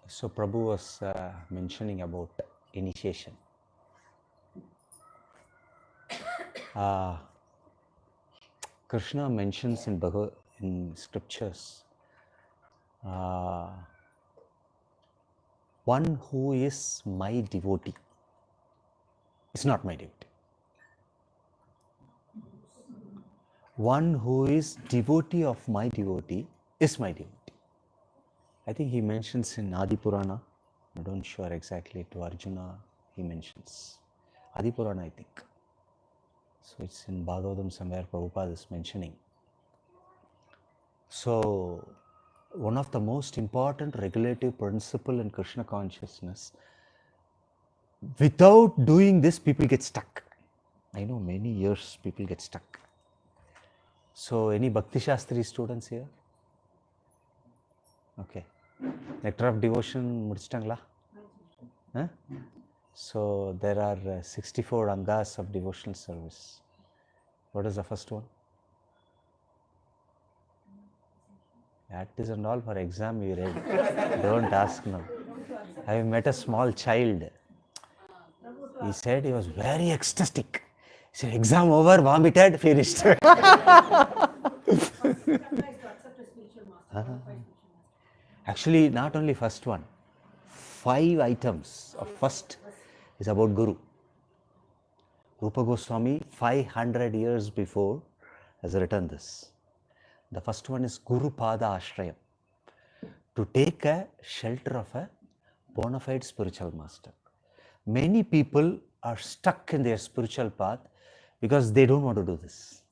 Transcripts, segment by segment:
So Prabhu was mentioning about initiation. Krishna mentions in scriptures one who is my devotee is not my devotee. One who is devotee of my devotee is my devotee. I think he mentions in Adi Purana, I don't sure exactly, to Arjuna he mentions. Adi Purana, I think. So it's in Bhagavatam somewhere Prabhupada is mentioning. So one of the most important regulative principle in Krishna consciousness, without doing this, people get stuck. I know many years people get stuck. So any Bhakti Shastri students here? Okay. Nectar of Devotion முடிச்சிட்டாங்களா? Huh? So there are 64 angas of devotional service. What is the first one? That is and all for exam you read. Don't ask now. I met a small child. He said he was very ecstatic. He said, exam over, vomited, finished. Actually, not only first one. 5 items of first is about Guru. Rupa Goswami, 500 years before, has written this. The first one is Guru Pada Ashrayam. To take a shelter of a bona fide spiritual master. Many people are stuck in their spiritual path because they don't want to do this.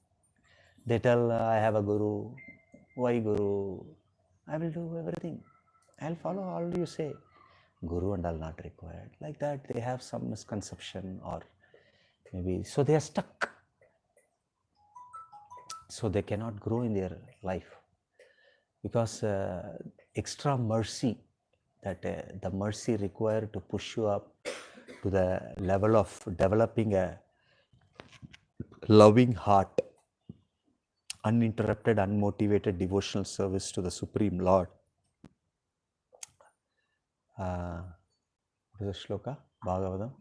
They tell, I have a Guru. Why Guru? I will do everything. I'll follow all you say. Guru and all not required. Like that, they have some misconception or maybe, so they are stuck. So they cannot grow in their life because extra mercy, that the mercy required to push you up to the level of developing a loving heart, uninterrupted, unmotivated devotional service to the Supreme Lord. What is the shloka? Bhagavatam?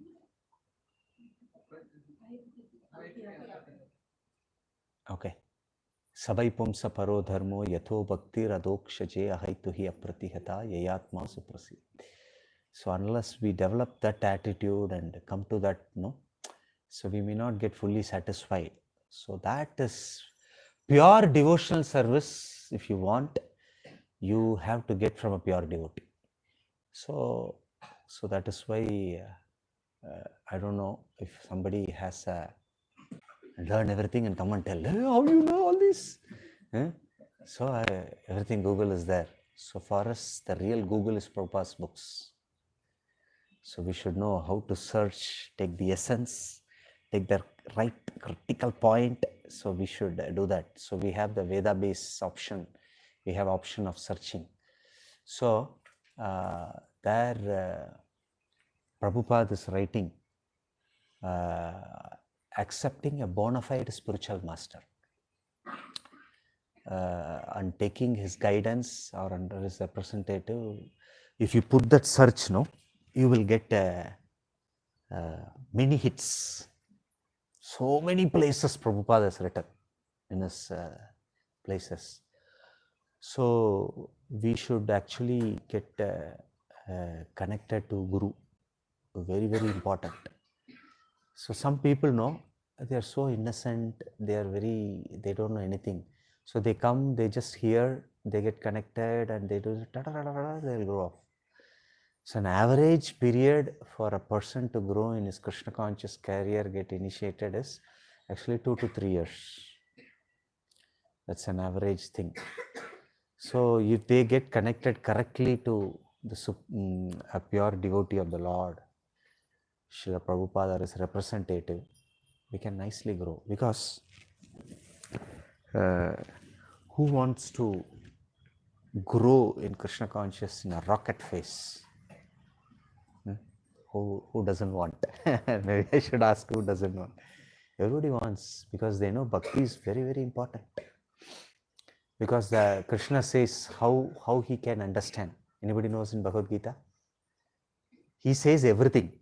Okay. Sabai pumsa paro dharmo yatho bhakti radokshaje ahaituhi apratihata yayatma suprasi. So unless we develop that attitude and come to that, no, so we may not get fully satisfied. So that is pure devotional service. If you want, you have to get from a pure devotee. So that is why I don't know if somebody has learn everything and come and tell, hey, how you know all this? So everything Google is there. So for us, the real Google is Prabhupada's books. So we should know how to search, take the essence, take the right critical point. So we should do that. So we have the Veda base option. We have option of searching. So there Prabhupada is writing, accepting a bona fide spiritual master and taking his guidance or under his representative. If you put that search, no, you will get many hits. So many places Prabhupada has written in his places. So we should actually get connected to Guru. Very, very important. So some people know, they are so innocent, they don't know anything. So they come, they just hear, they get connected and they do, they'll go off. So an average period for a person to grow in his Krishna conscious career, get initiated, is actually 2 to 3 years. That's an average thing. So if they get connected correctly to a pure devotee of the Lord, Srila Prabhupada is representative, we can nicely grow. Because who wants to grow in Krishna consciousness in a rocket phase? Who doesn't want? Maybe I should ask who doesn't want. Everybody wants, because they know bhakti is very, very important. Because the Krishna says how he can understand. Anybody knows in Bhagavad Gita? He says everything.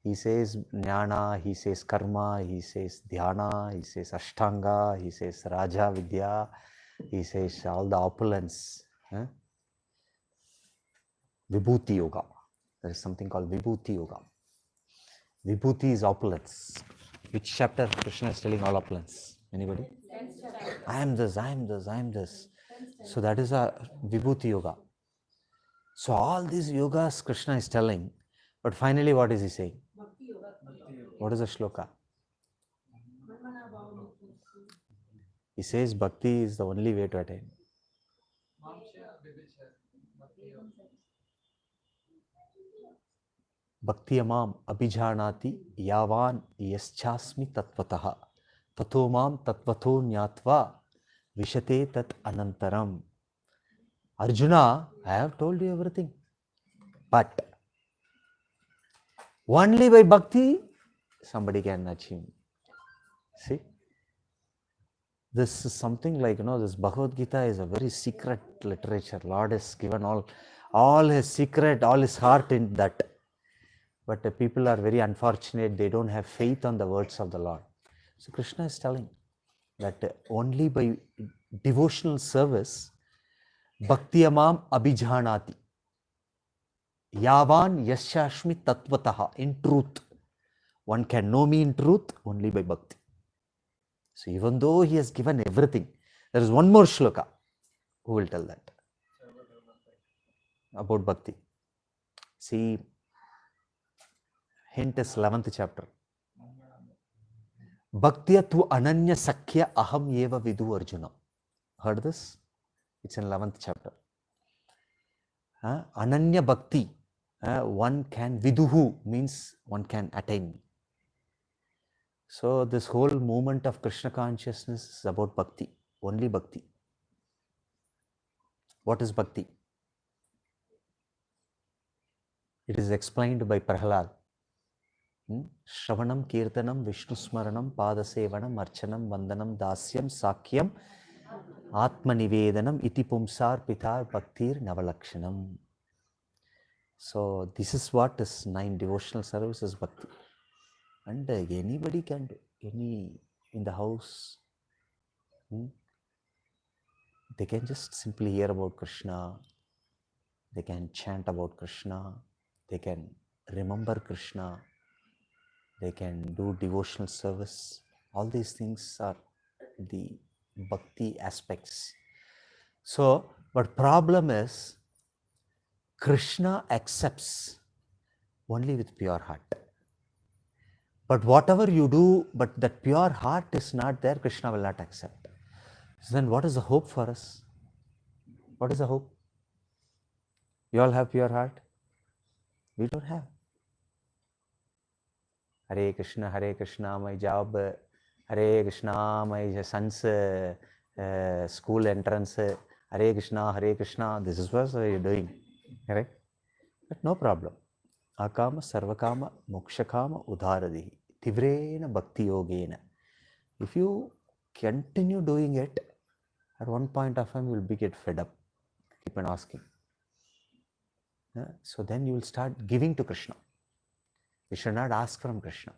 He says jnana, he says karma, he says dhyana, he says ashtanga, he says raja vidya, he says all the opulence. Vibhuti yoga. There is something called Vibhuti yoga. Vibhuti is opulence. Which chapter Krishna is telling all opulence? Anybody? I am this, I am this, I am this. So that is a Vibhuti yoga. So all these yogas Krishna is telling, but finally what is he saying? What is the shloka? He says bhakti is the only way to attain. Bhakti amam abhijanati yavan yaschasmi tatvataha tato mam tatvato nyatva vishate tat anantaram. Arjuna, I have told you everything, but only by bhakti somebody can achieve. See, this is something like, this Bhagavad Gita is a very secret literature. Lord has given all his secret, all his heart in that. But people are very unfortunate. They don't have faith on the words of the Lord. So Krishna is telling that only by devotional service, bhakti amam abhijanati. Yavan yasyashmi tatvataha. In truth. One can know me in truth only by bhakti. So even though he has given everything, there is one more shloka. Who will tell that? About bhakti. See, hint is 11th chapter. Bhaktya tu ananya sakhya aham eva vidu Arjuna. Heard this? It's in 11th chapter. Ananya bhakti. One can, viduhu means one can attain. So this whole movement of Krishna consciousness is about bhakti. Only bhakti. What is bhakti? It is explained by Prahlad. Shravanam, Kirtanam, Vishnu Smaranam, Padasevanam, Archanam, Vandanam, Dasyam, Sakyam, Atmanivedanam, Iti Pumsar Pitar Bhaktir Navalakshanam. So this is what is 9 devotional services bhakti. And anybody can do. Any in the house, they can just simply hear about Krishna. They can chant about Krishna. They can remember Krishna. They can do devotional service. All these things are the bhakti aspects. So, but problem is, Krishna accepts only with pure heart. But whatever you do, but that pure heart is not there, Krishna will not accept. So then what is the hope for us? What is the hope? You all have pure heart? We don't have. Hare Krishna, my job. Hare Krishna, my son's school entrance. Hare Krishna, this is what you're doing. Correct? But no problem. Akama, Sarvakama, Mokshakama, Udharadihi. Tivrena Bhakti Yogena. If you continue doing it, at one point of time you will get fed up. Keep on asking. So then you will start giving to Krishna. You should not ask from Krishna.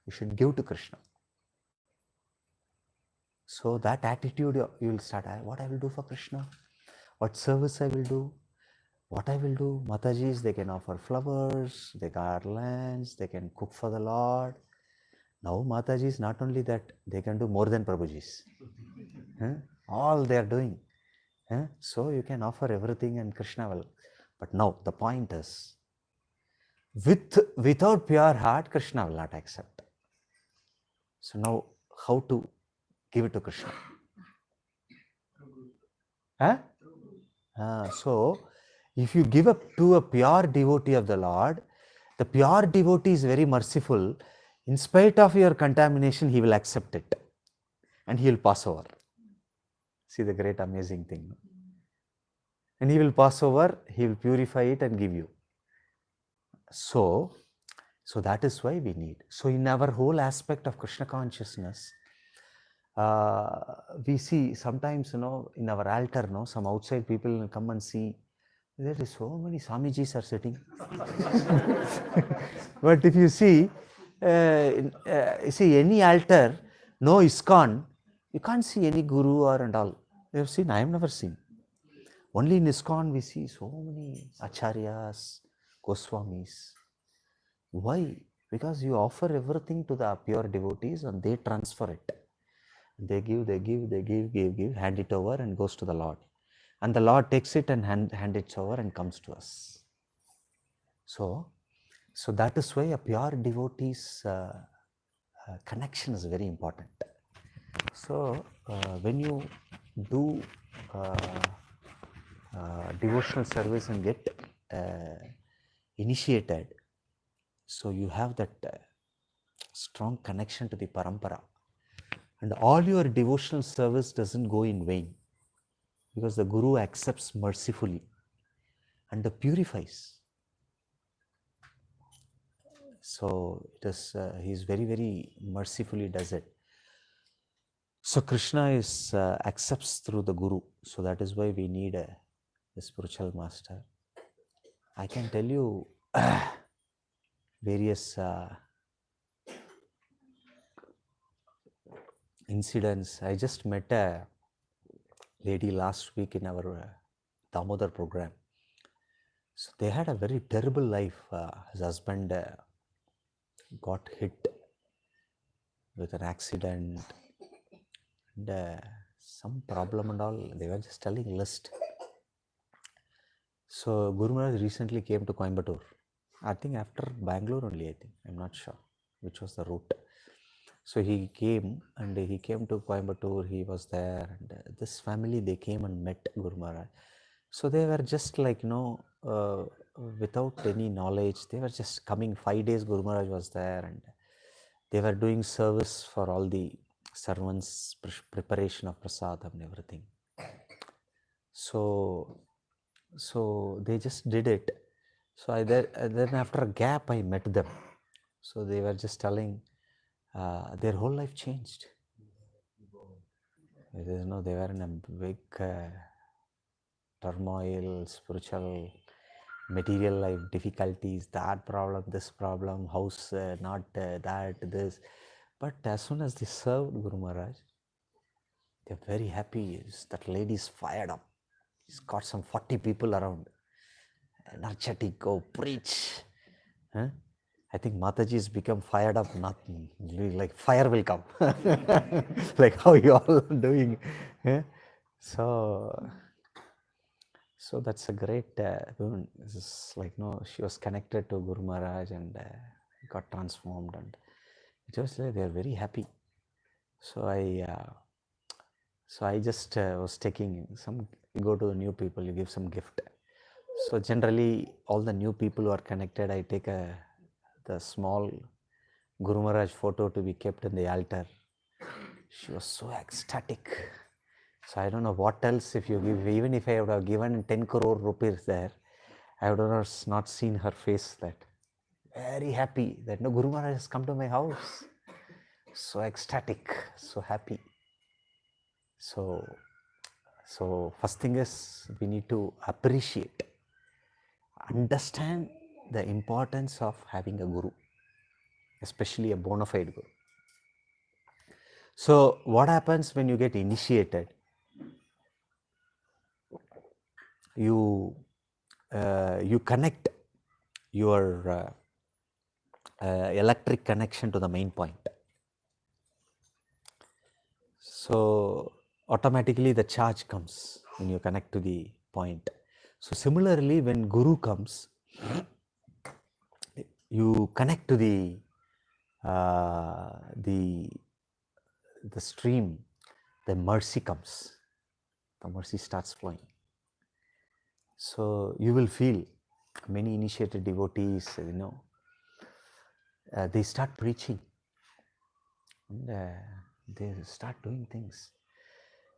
You should give to Krishna. So that attitude you will start, what I will do for Krishna? What service I will do? What I will do? Matajis, they can offer flowers, they garlands, they can cook for the Lord. Now Matajis, not only that, they can do more than Prabhujis. All they are doing. So you can offer everything and Krishna will. But now the point is, without pure heart, Krishna will not accept. So now how to give it to Krishna? So if you give up to a pure devotee of the Lord, the pure devotee is very merciful. In spite of your contamination, he will accept it and he will pass over. See the great amazing thing. And he will pass over, he will purify it and give you. So that is why we need. So in our whole aspect of Krishna consciousness, we see sometimes, in our altar, some outside people will come and see There is so many Swamijis are sitting. But if you see, any altar, no ISKCON, you can't see any guru or and all. You have seen? I have never seen. Only in ISKCON we see so many acharyas, Goswamis. Why? Because you offer everything to the pure devotees and they transfer it. They give, hand it over and goes to the Lord. And the Lord takes it and hand it over and comes to us. So that is why a pure devotee's connection is very important. So when you do devotional service and get initiated, so you have that strong connection to the parampara, and all your devotional service doesn't go in vain, because the Guru accepts mercifully and purifies. So it is he is very, very mercifully does it. So Krishna is accepts through the Guru. So that is why we need a spiritual master. I can tell you various incidents. I just met a lady last week in our Damodar program. So they had a very terrible life. His husband got hit with an accident and some problem and all. They were just telling list. So Guru Maharaj recently came to Coimbatore. I think after Bangalore only, I think. I'm not sure which was the route. So he came to Coimbatore, he was there, and this family, they came and met Guru Maharaj. So they were just like, without any knowledge, they were just coming. 5 days Guru Maharaj was there, and they were doing service for all the servants, preparation of prasadam and everything. So they just did it. So then after a gap, I met them. So they were just telling their whole life changed. They were in a big turmoil, spiritual, material life difficulties, that problem, this problem, house, not that, this. But as soon as they served Guru Maharaj, they're very happy. That lady is fired up. He's got some 40 people around. Energetic, go preach. Huh? I think Mataji has become fired up, not like fire will come. Like how you all are doing. Yeah? So that's a great woman. This is like, she was connected to Guru Maharaj and got transformed, and it was they are very happy. So I just was taking some, you go to the new people, you give some gift. So generally all the new people who are connected, I take the small Guru Maharaj photo to be kept in the altar. She was so ecstatic. So I don't know what else, if you give, even if I would have given 10 crore rupees there, I would have not seen her face that. Very happy that Guru Maharaj has come to my house. So ecstatic, so happy. So first thing is, we need to appreciate, understand the importance of having a Guru, especially a bona fide Guru. So what happens when you get initiated? You connect your electric connection to the main point. So automatically the charge comes when you connect to the point. So similarly, when Guru comes, you connect to the stream, the mercy comes. The mercy starts flowing. So you will feel many initiated devotees, they start preaching and they start doing things.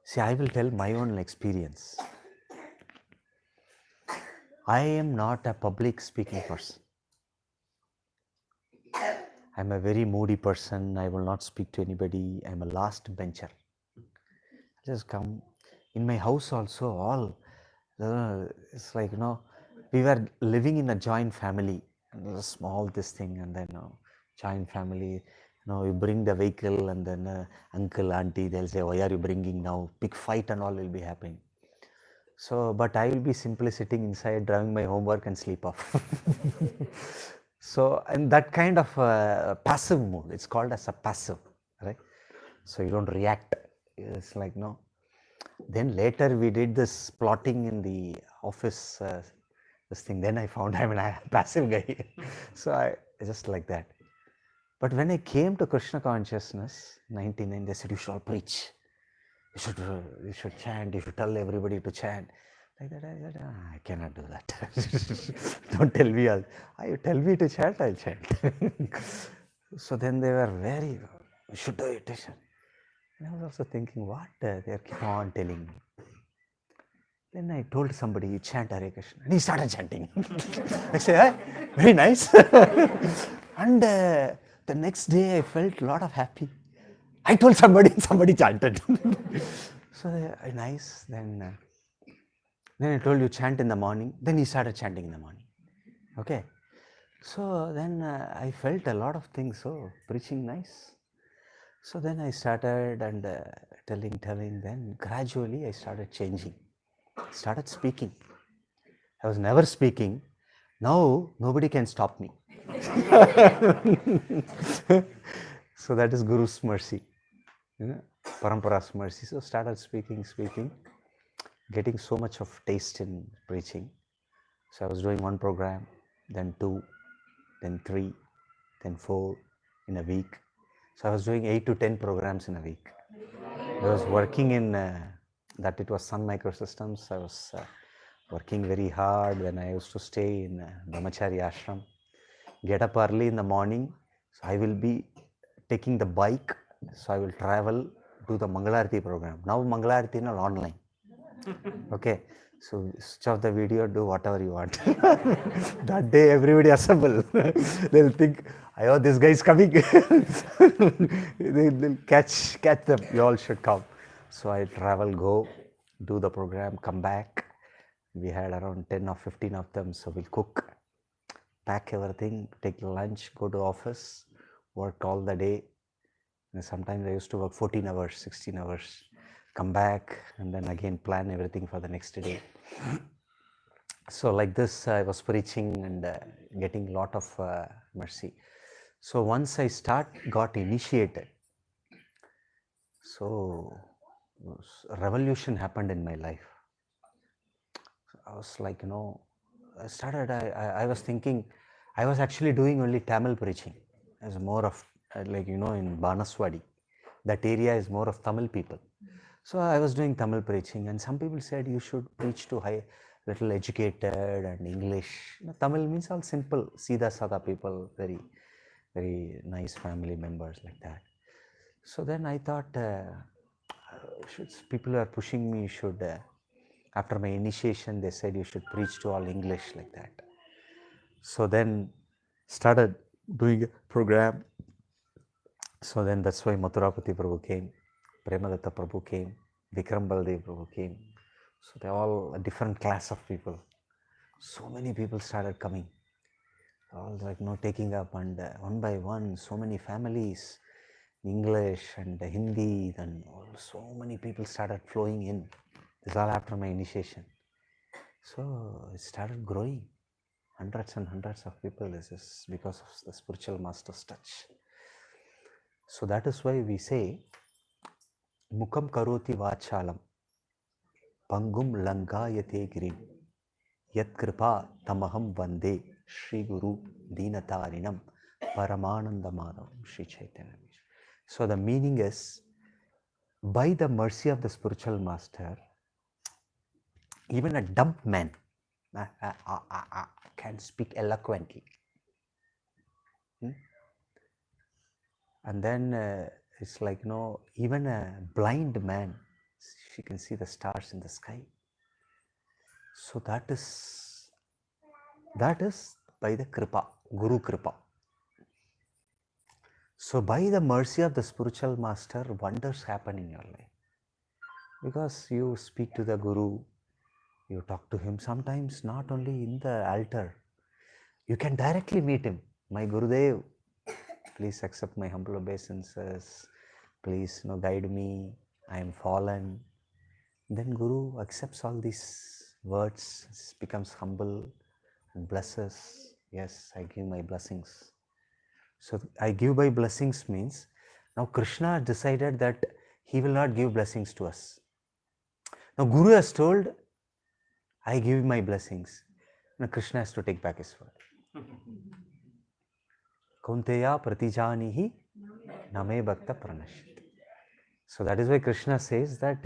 See, I will tell my own experience. I am not a public speaking person. I'm a very moody person. I will not speak to anybody. I'm a last bencher. Just come. In my house also, all, it's like, we were living in a joint family, and it was a small this thing, and then joint family. You bring the vehicle, and then uncle, auntie, they'll say, why are you bringing now? Big fight and all will be happening. So, but I will be simply sitting inside, doing my homework and sleep off. So, in that kind of passive mode, it's called as a passive, right? So you don't react. It's like, no. Then later we did this plotting in the office, this thing. Then I found I'm a passive guy. So I just like that. But when I came to Krishna consciousness, 99, they said, you should all preach. You should chant. You should tell everybody to chant. Like that, I said, I cannot do that. Don't tell me. You tell me to chant, I'll chant. So then they were very, you should do it. And I was also thinking, what they keep on telling me. Then I told somebody, you chant Hare Krishna. And he started chanting. I said, very nice. And the next day I felt a lot of happy. I told somebody chanted. So nice. Then I told you chant in the morning. Then he started chanting in the morning. Okay. So then I felt a lot of things. So preaching nice. So then I started and telling. Then gradually I started changing. Started speaking. I was never speaking. Now nobody can stop me. So that is Guru's mercy. Parampara's mercy. So started speaking, getting so much of taste in preaching. So I was doing one program, then 2, then 3, then 4 in a week. So I was doing 8 to 10 programs in a week. I was working in that it was Sun Microsystems. I was working very hard. Then I used to stay in Brahmachari Ashram. Get up early in the morning. So I will be taking the bike. So I will travel to the Mangalarti program. Now Mangalarti is online. Okay. So switch off the video, do whatever you want. That day everybody assemble. They'll think, oh, this guy is coming. They'll catch them. You all should come. So I travel, go, do the program, come back. We had around 10 or 15 of them. So we'll cook, pack everything, take lunch, go to office, work all the day. And sometimes I used to work 14 hours, 16 hours. Come back and then again plan everything for the next day. So like this, I was preaching and getting a lot of mercy. So once I got initiated, so a revolution happened in my life. I was like, I was thinking, I was actually doing only Tamil preaching. As more of like, in Banaswadi, that area is more of Tamil people. So I was doing Tamil preaching, and some people said you should preach to little educated and English. Tamil means all simple, Sida Sada people, very, very nice family members like that. So then I thought, people are pushing me, after my initiation, they said you should preach to all English like that. So then started doing a program. So then that's why Mathurapati Prabhu came, Premadatta Prabhu came, Vikram Baldev Prabhu came. So they're all a different class of people. So many people started coming. All like taking up, and one by one, so many families, English and Hindi, then so many people started flowing in. This is all after my initiation. So it started growing. Hundreds and hundreds of people. This is because of the spiritual master's touch. So that is why we say, Mukam karoti vachalam, pangum langayate girim, yat kripa tamaham vande, Shri Guru Dinatarinam, Paramanandamadam, Shri Chaitanya. So the meaning is, by the mercy of the spiritual master, even a dumb man can speak eloquently. And then it's like, even a blind man, she can see the stars in the sky. So that is by the Kripa, Guru Kripa. So by the mercy of the spiritual master, wonders happen in your life. Because you speak to the Guru, You talk to him sometimes not only in the altar. You can directly meet him. My Gurudev, please accept my humble obeisances. Please guide me. I am fallen. Then Guru accepts all these words, becomes humble and blesses. Yes, I give my blessings. So I give my blessings means now Krishna decided that he will not give blessings to us. Now Guru has told, I give my blessings. Now Krishna has to take back his word. Kunteya pratijanihi name bhakta pranashit. So that is why Krishna says that,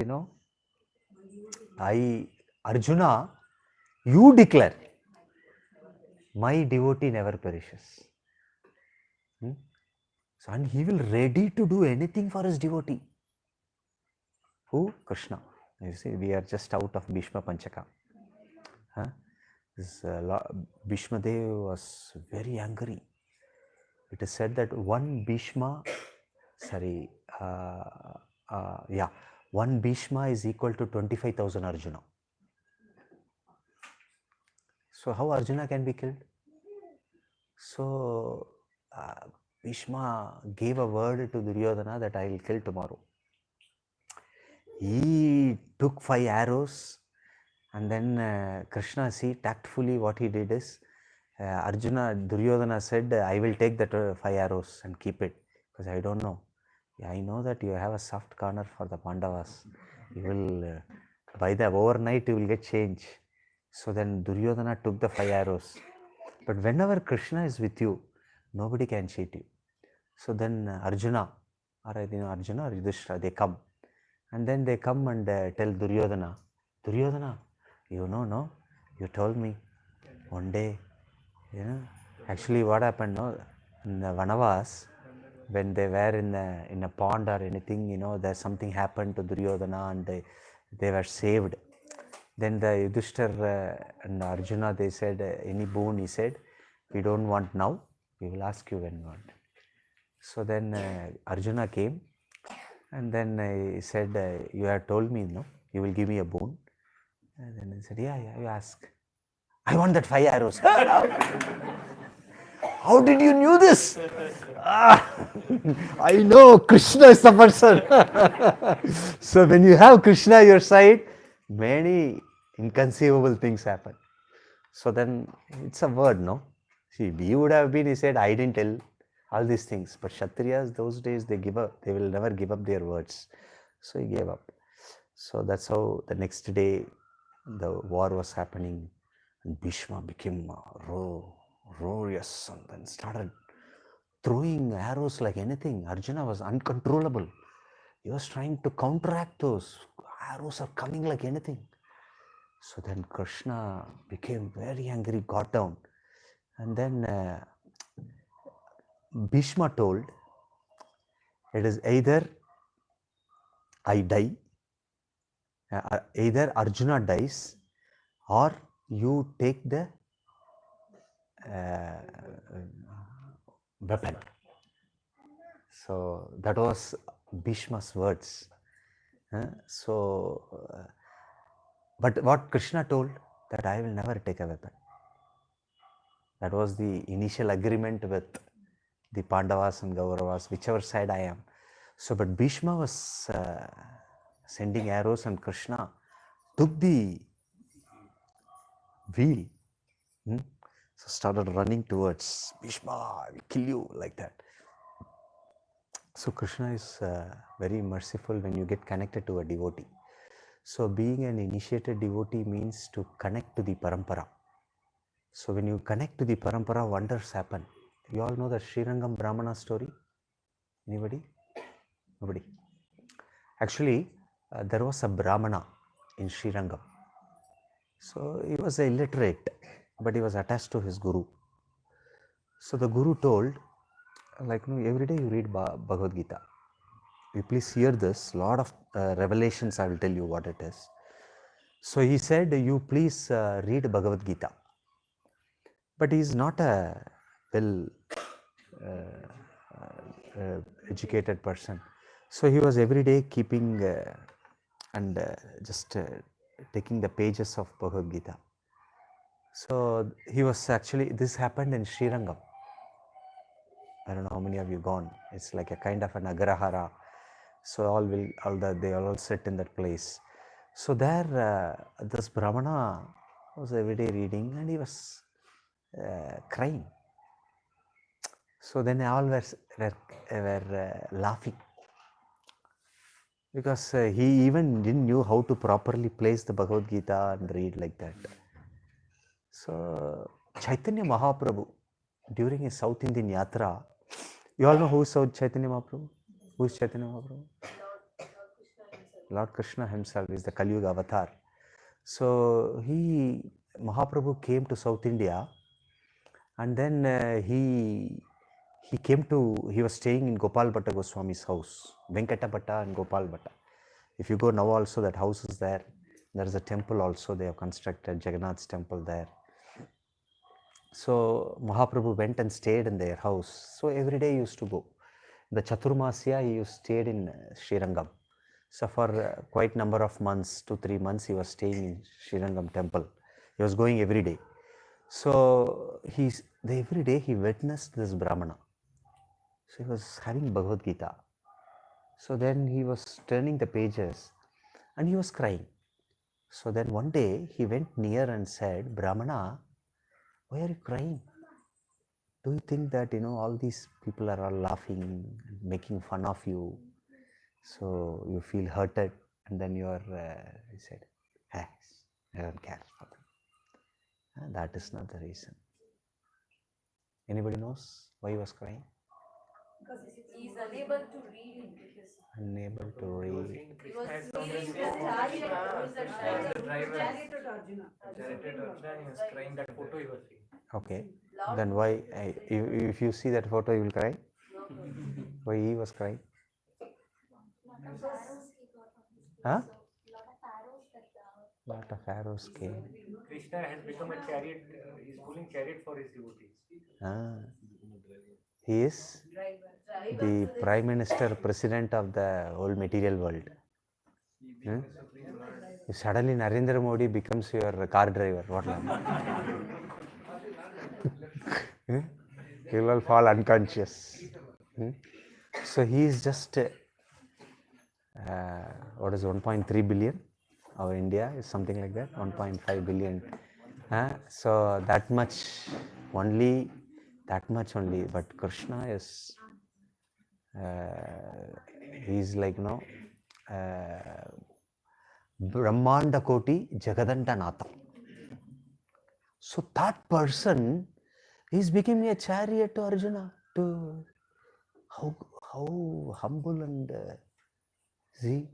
Arjuna, you declare, my devotee never perishes. So, and he will ready to do anything for his devotee. Who? Krishna. You see, we are just out of Bhishma Panchaka. Bhishma Dev was very angry. It is said that one Bhishma is equal to 25,000 Arjuna. So how Arjuna can be killed? So Bhishma gave a word to Duryodhana that I will kill tomorrow. He took 5 arrows, and then Krishna, see, tactfully what he did is, Duryodhana said, I will take that 5 arrows and keep it, because I don't know. I know that you have a soft corner for the Pandavas. You will, by the overnight, you will get change. So then Duryodhana took the 5 arrows. But whenever Krishna is with you, nobody can cheat you. So then Arjuna or Yudhishthira, they come. And then they come and tell Duryodhana, no, you told me one day, actually what happened, in the Vanavas, when they were in a pond or anything, there's something happened to Duryodhana and they were saved. Then the Yudhishthira and Arjuna, they said, any boon, he said, we don't want now, we will ask you when we want. So then Arjuna came, and then he said, you have told me, you will give me a boon. And then he said, yeah, you ask. I want that 5 arrows. How did you knew this? I know Krishna is the person. So when you have Krishna at your side, many inconceivable things happen. So then it's a word, no? See, we would have been, he said, I didn't tell all these things. But Kshatriyas, those days, they give up. They will never give up their words. So he gave up. So that's how the next day the war was happening. And Bhishma became furious and then started throwing arrows like anything. Arjuna was uncontrollable. He was trying to counteract those. Arrows are coming like anything. So then Krishna became very angry, got down. And then Bhishma told, it is either I die, either Arjuna dies, or you take the weapon. So that was Bhishma's words. But what Krishna told, that I will never take a weapon. That was the initial agreement with the Pandavas and Kauravas, whichever side I am. So, but Bhishma was sending arrows, and Krishna took the wheel. So started running towards Bhishma, I will kill you, like that. So Krishna is very merciful when you get connected to a devotee. So being an initiated devotee means to connect to the parampara. So when you connect to the parampara, wonders happen. You all know the Srirangam Brahmana story? Anybody? Nobody. Actually, there was a Brahmana in Srirangam. So he was illiterate, but he was attached to his guru. So the guru told, like, every day you read Bhagavad Gita. You please hear this. Lot of revelations, I will tell you what it is. So he said, you please read Bhagavad Gita. But he is not a well educated person. So he was every day keeping and just taking the pages of Bhagavad Gita. So he was actually, this happened in Srirangam. I don't know how many of you gone. It's like a kind of an agrahara. So they all sit in that place. So there, this Brahmana was every day reading and he was crying. So then all were laughing because he even didn't knew how to properly place the Bhagavad Gita and read like that. So Chaitanya Mahaprabhu, during his South Indian Yatra, you all know who is Chaitanya Mahaprabhu? Who is Chaitanya Mahaprabhu? Lord Krishna himself is the Kali Yuga avatar. So Mahaprabhu came to South India, and then he was staying in Gopal Bhatta Goswami's house, Venkata Bhatta and Gopal Bhatta. If you go now also, that house is there. There is a temple also, they have constructed Jagannath's temple there. So Mahaprabhu went and stayed in their house. So every day he used to go. The Chaturmasya he stayed in Srirangam. So for quite number of months, 2-3 months, he was staying in Srirangam temple. He was going every day. So every day he witnessed this Brahmana. So he was having Bhagavad Gita. So then he was turning the pages and he was crying. So then one day he went near and said, Brahmana, why are you crying? Do you think that, all these people are all laughing and making fun of you? So you feel hurted, and then he said, hey, I don't care for them. And that is not the reason. Anybody knows why he was crying? Because he is unable to read it. Unable to read. He was reading the chariot. Who is the driver? Chariot to Arjuna. Chariot to Arjuna, he was crying. That photo he was seeing. Okay. Then why, if you see that photo, you will cry? Why he was crying? Huh? Lot of arrows came. Krishna has become a chariot. He is pulling chariot for his devotees. He is the Prime Minister, President of the whole material world. If suddenly Narendra Modi becomes your car driver, what will you will fall unconscious. So he is just, what is 1.3 billion? Our India is something like that, 1.5 billion. So that much only, but Krishna is, he is like, Brahmanda Koti Jagadanta Nata. So that person is becoming a chariot to Arjuna. To how humble and see.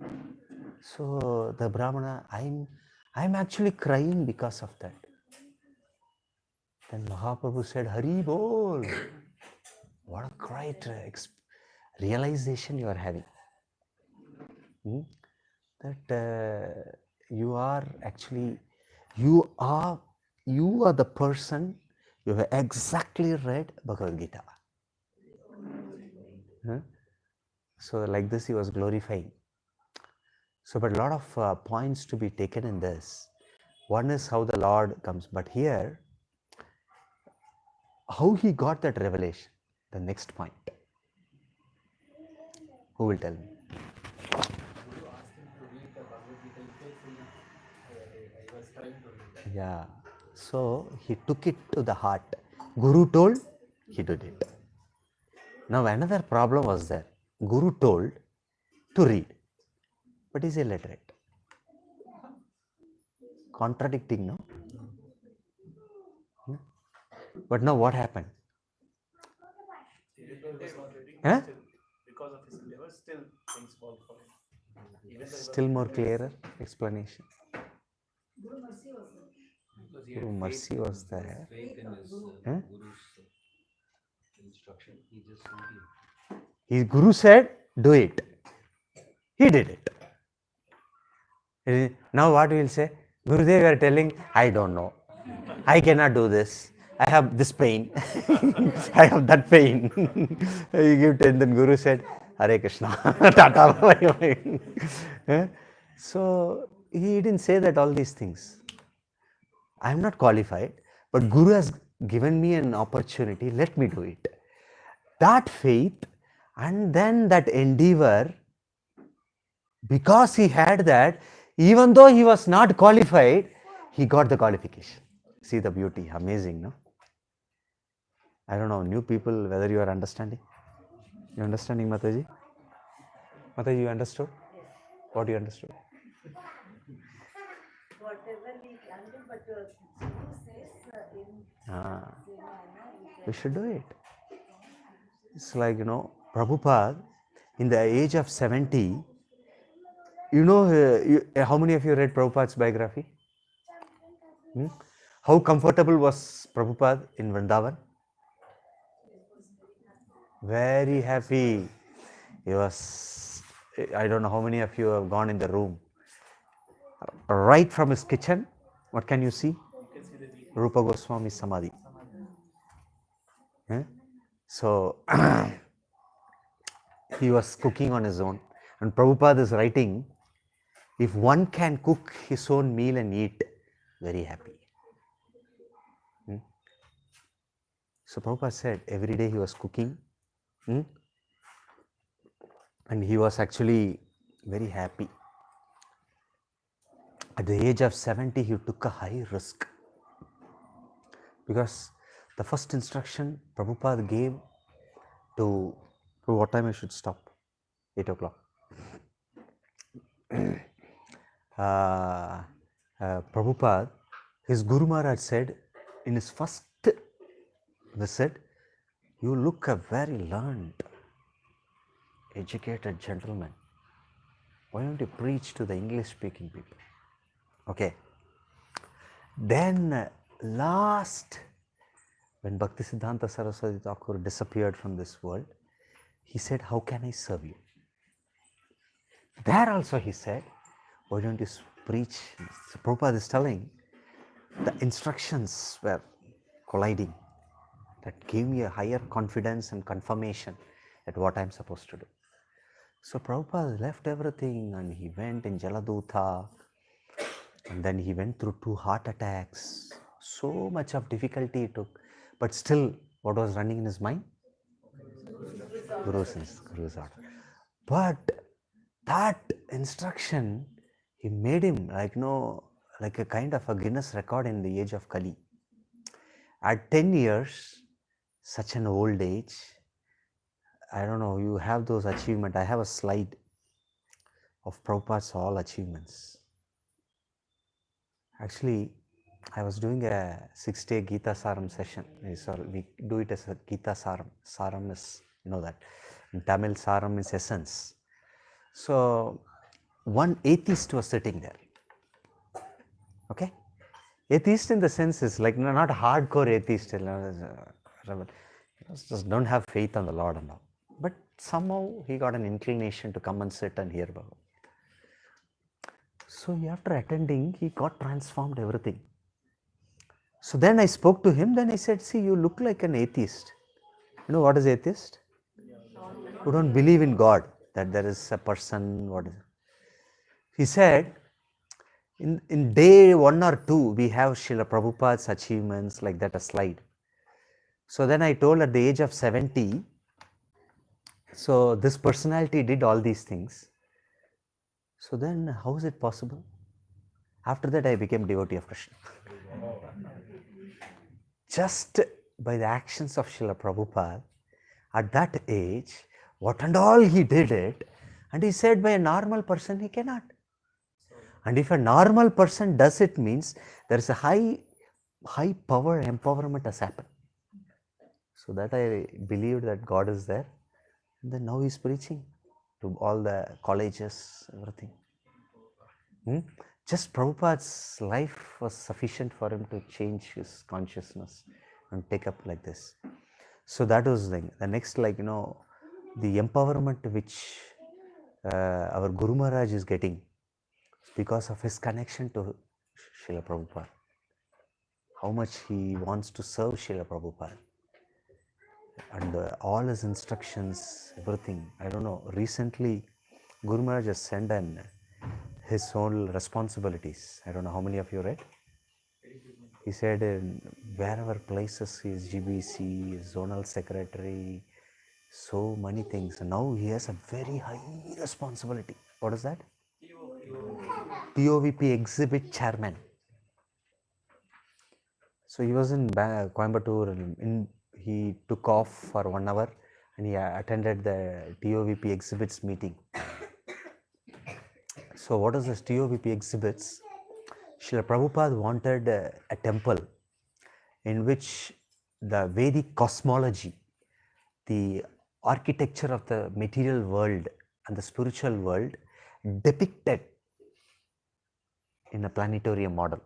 So the Brahmana, I'm actually crying because of that. Then Mahaprabhu said, Hari Bol. What a great realization you are having. That you are the person, you have exactly read Bhagavad Gita. So like this he was glorifying. So but a lot of points to be taken in this. One is how the Lord comes, but here, how he got that revelation, the next point. Who will tell me? Yeah. So he took it to the heart. Guru told, he did it. Now another problem was there. Guru told to read, but he's illiterate. Contradicting, no? But now what happened? Huh? Because of his endeavor, still things fall for him. Still more clearer explanation. Guru mercy was there. Faith in his Guru's instruction. He just simply. His Guru said, do it. He did it. Now what we will say? Gurudev, you are telling, I don't know. I cannot do this. I have this pain. I have that pain. You give 10, then Guru said, Hare Krishna. Tata. So he didn't say that all these things. I am not qualified, but Guru has given me an opportunity, let me do it. That faith and then that endeavor, because he had that, even though he was not qualified, he got the qualification. See the beauty, amazing, no? I don't know, new people, whether you are understanding. You understanding, Mataji? Mataji, you understood? Yes. What you understood? Whatever we can do, but Guru says in Ah, same manner we should do it. It's like, Prabhupada, in the age of 70, how many of you read Prabhupada's biography? How comfortable was Prabhupada in Vrindavan? Very happy. He was, I don't know how many of you have gone in the room. Right from his kitchen, what can you see? You can see the details. Rupa Goswami Samadhi. So, he was cooking on his own. And Prabhupada is writing, if one can cook his own meal and eat, very happy. So Prabhupada said every day he was cooking, and he was actually very happy. At the age of 70, he took a high risk, because the first instruction Prabhupada gave to what time I should stop? 8 o'clock. Prabhupada, his Guru Maharaj said in his first visit, you look a very learned, educated gentleman. Why don't you preach to the English speaking people? Okay. Then last, when Bhaktisiddhanta Saraswati Thakur disappeared from this world, he said, how can I serve you? There also he said, why don't you preach? So Prabhupada is telling, the instructions were colliding. That gave me a higher confidence and confirmation at what I'm supposed to do. So Prabhupada left everything and he went in Jaladuta, and then he went through 2 heart attacks. So much of difficulty he took. But still, what was running in his mind? Guru's order. But that instruction, he made him like a kind of a Guinness record in the age of Kali. At 10 years, such an old age, I don't know, you have those achievements. I have a slide of Prabhupada's all achievements. Actually, I was doing a 6-day Gita Saram session. We do it as a Gita Saram. Saram is, that. In Tamil, Saram is essence. So, one atheist was sitting there. Okay? Atheist in the sense is like not hardcore atheist. Just don't have faith on the Lord and all. But somehow he got an inclination to come and sit and hear Bhagavad. So after attending, he got transformed everything. So then I spoke to him, then I said, see, you look like an atheist. You know what is atheist? Who don't believe in God, that there is a person, what is it? He said, in day 1 or 2, we have Srila Prabhupada's achievements, like that, a slide. So then I told at the age of 70, so this personality did all these things. So then how is it possible? After that I became devotee of Krishna. Just by the actions of Srila Prabhupada, at that age, what and all he did it, and he said by a normal person he cannot. And if a normal person does it, means there is a high power empowerment has happened. So that I believed that God is there. And then now he is preaching to all the colleges, everything. Just Prabhupada's life was sufficient for him to change his consciousness and take up like this. So that was the next, the empowerment which our Guru Maharaj is getting because of his connection to Srila Prabhupada. How much he wants to serve Srila Prabhupada. And all his instructions, everything. I don't know, recently Guru Maharaj has sent his own responsibilities. I don't know how many of you read. He said in wherever places he is GBC, zonal secretary, so many things. Now he has a very high responsibility. What is that? TOVP exhibit chairman. So he was in Coimbatore and he took off for 1 hour and he attended the TOVP exhibits meeting. So what is this TOVP exhibits? Srila Prabhupada wanted a temple in which the Vedic cosmology, the architecture of the material world and the spiritual world depicted in a planetarium model.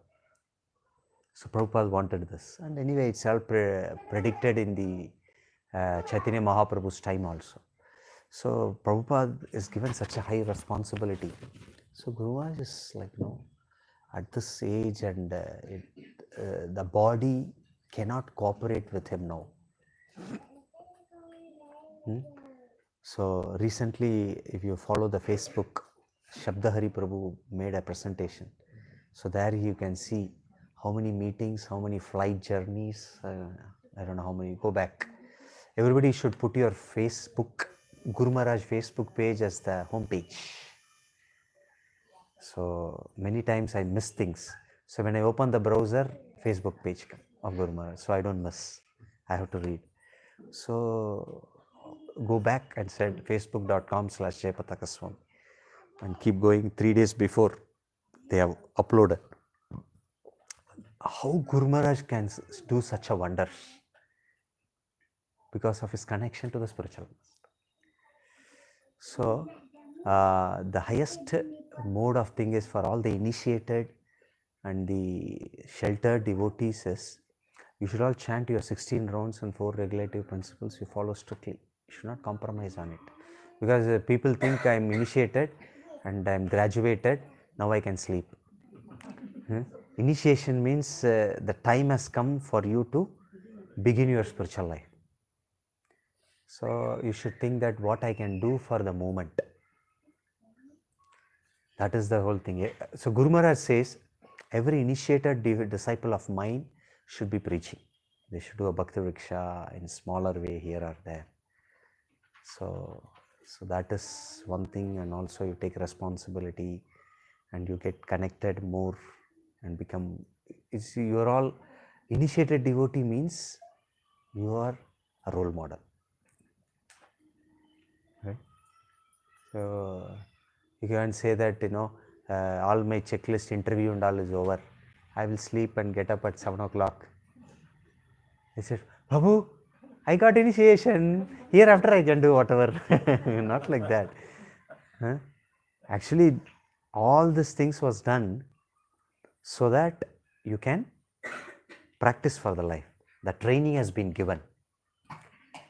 So Prabhupada wanted this, and anyway it's all predicted in the Chaitanya Mahaprabhu's time also. So Prabhupada is given such a high responsibility. So Guru Maharaj is like, no, at this age and the body cannot cooperate with him now. So recently, if you follow the Facebook, Shabdahari Prabhu made a presentation. So there you can see how many meetings, how many flight journeys, I don't know how many, go back. Everybody should put your Facebook, Guru Maharaj Facebook page as the home page. So many times I miss things. So when I open the browser, Facebook page of Guru Maharaj, so I don't miss. I have to read. So go back and said facebook.com/Jayapatakaswami and keep going. 3 days before they have uploaded. How Guru Maharaj can do such a wonder? Because of his connection to the spiritual master. So the highest mode of thing is for all the initiated and the sheltered devotees is you should all chant your 16 rounds and 4 regulative principles you follow strictly. You should not compromise on it. Because people think I am initiated and I am graduated, now I can sleep. Initiation means the time has come for you to begin your spiritual life. So you should think that what I can do for the moment. That is the whole thing. So Guru Maharaj says, every initiated disciple of mine should be preaching. They should do a Bhakti Vriksha in smaller way here or there. So that is one thing, and also you take responsibility and you get connected more and become, you are all, initiated devotee means you are a role model. Right? So you can say that, all my checklist interview and all is over. I will sleep and get up at 7 o'clock. I said, Prabhu, I got initiation. Hereafter I can do whatever. Not like that. Huh? Actually, all these things was done so that you can practice for the life. The training has been given.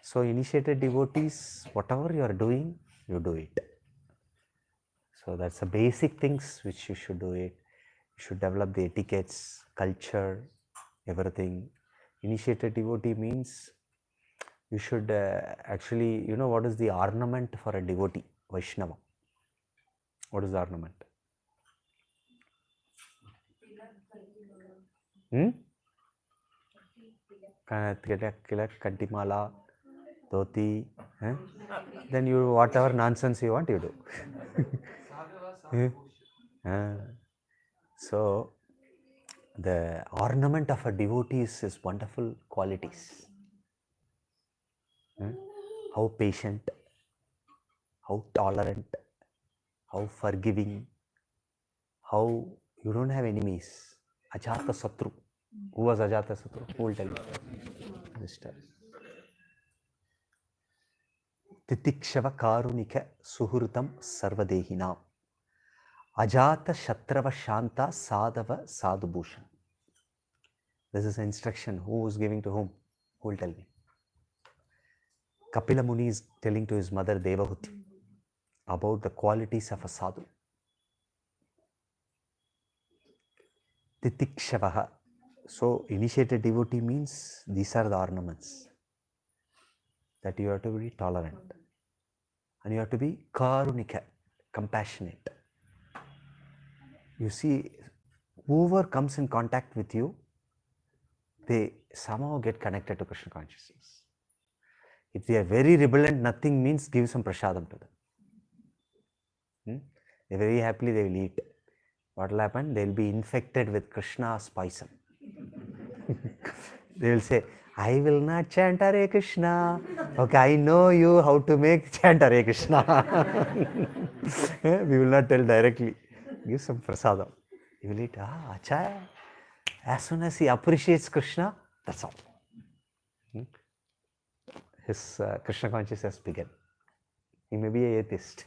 So initiated devotees, whatever you are doing, you do it. So that's the basic things which you should do it. You should develop the etiquettes, culture, everything. Initiated devotee means you should actually, what is the ornament for a devotee, Vaishnava? What is the ornament? Kantimala, dhoti. Then you, whatever nonsense you want, you do. So the ornament of a devotee is his wonderful qualities. How patient, how tolerant, how forgiving, how you don't have enemies. Ajata Satru. Who was Ajata Satru? Who will tell you? Titikshava Karunika Suhurtam Sarvadehinam. Ajata Shatrava Shanta Sadhava Sadhubhushan. This is an instruction. Who is giving to whom? Who will tell me? Kapila Muni is telling to his mother Devahuti about the qualities of a sadhu. Titikshavaha. So initiated devotee means these are the ornaments. That you have to be tolerant. And you have to be karunika, compassionate. you see, whoever comes in contact with you, they somehow get connected to Krishna consciousness. If they are very rebelliant, nothing means give some prasadam to them. They very happily they will eat. What will happen? They will be infected with Krishna's poison. They will say, I will not chant Hare Krishna. Okay, I know you how to make chant Hare Krishna. We will not tell directly. Give some prasadam. He will eat, acha. As soon as he appreciates Krishna, that's all. His Krishna consciousness began. He may be an atheist.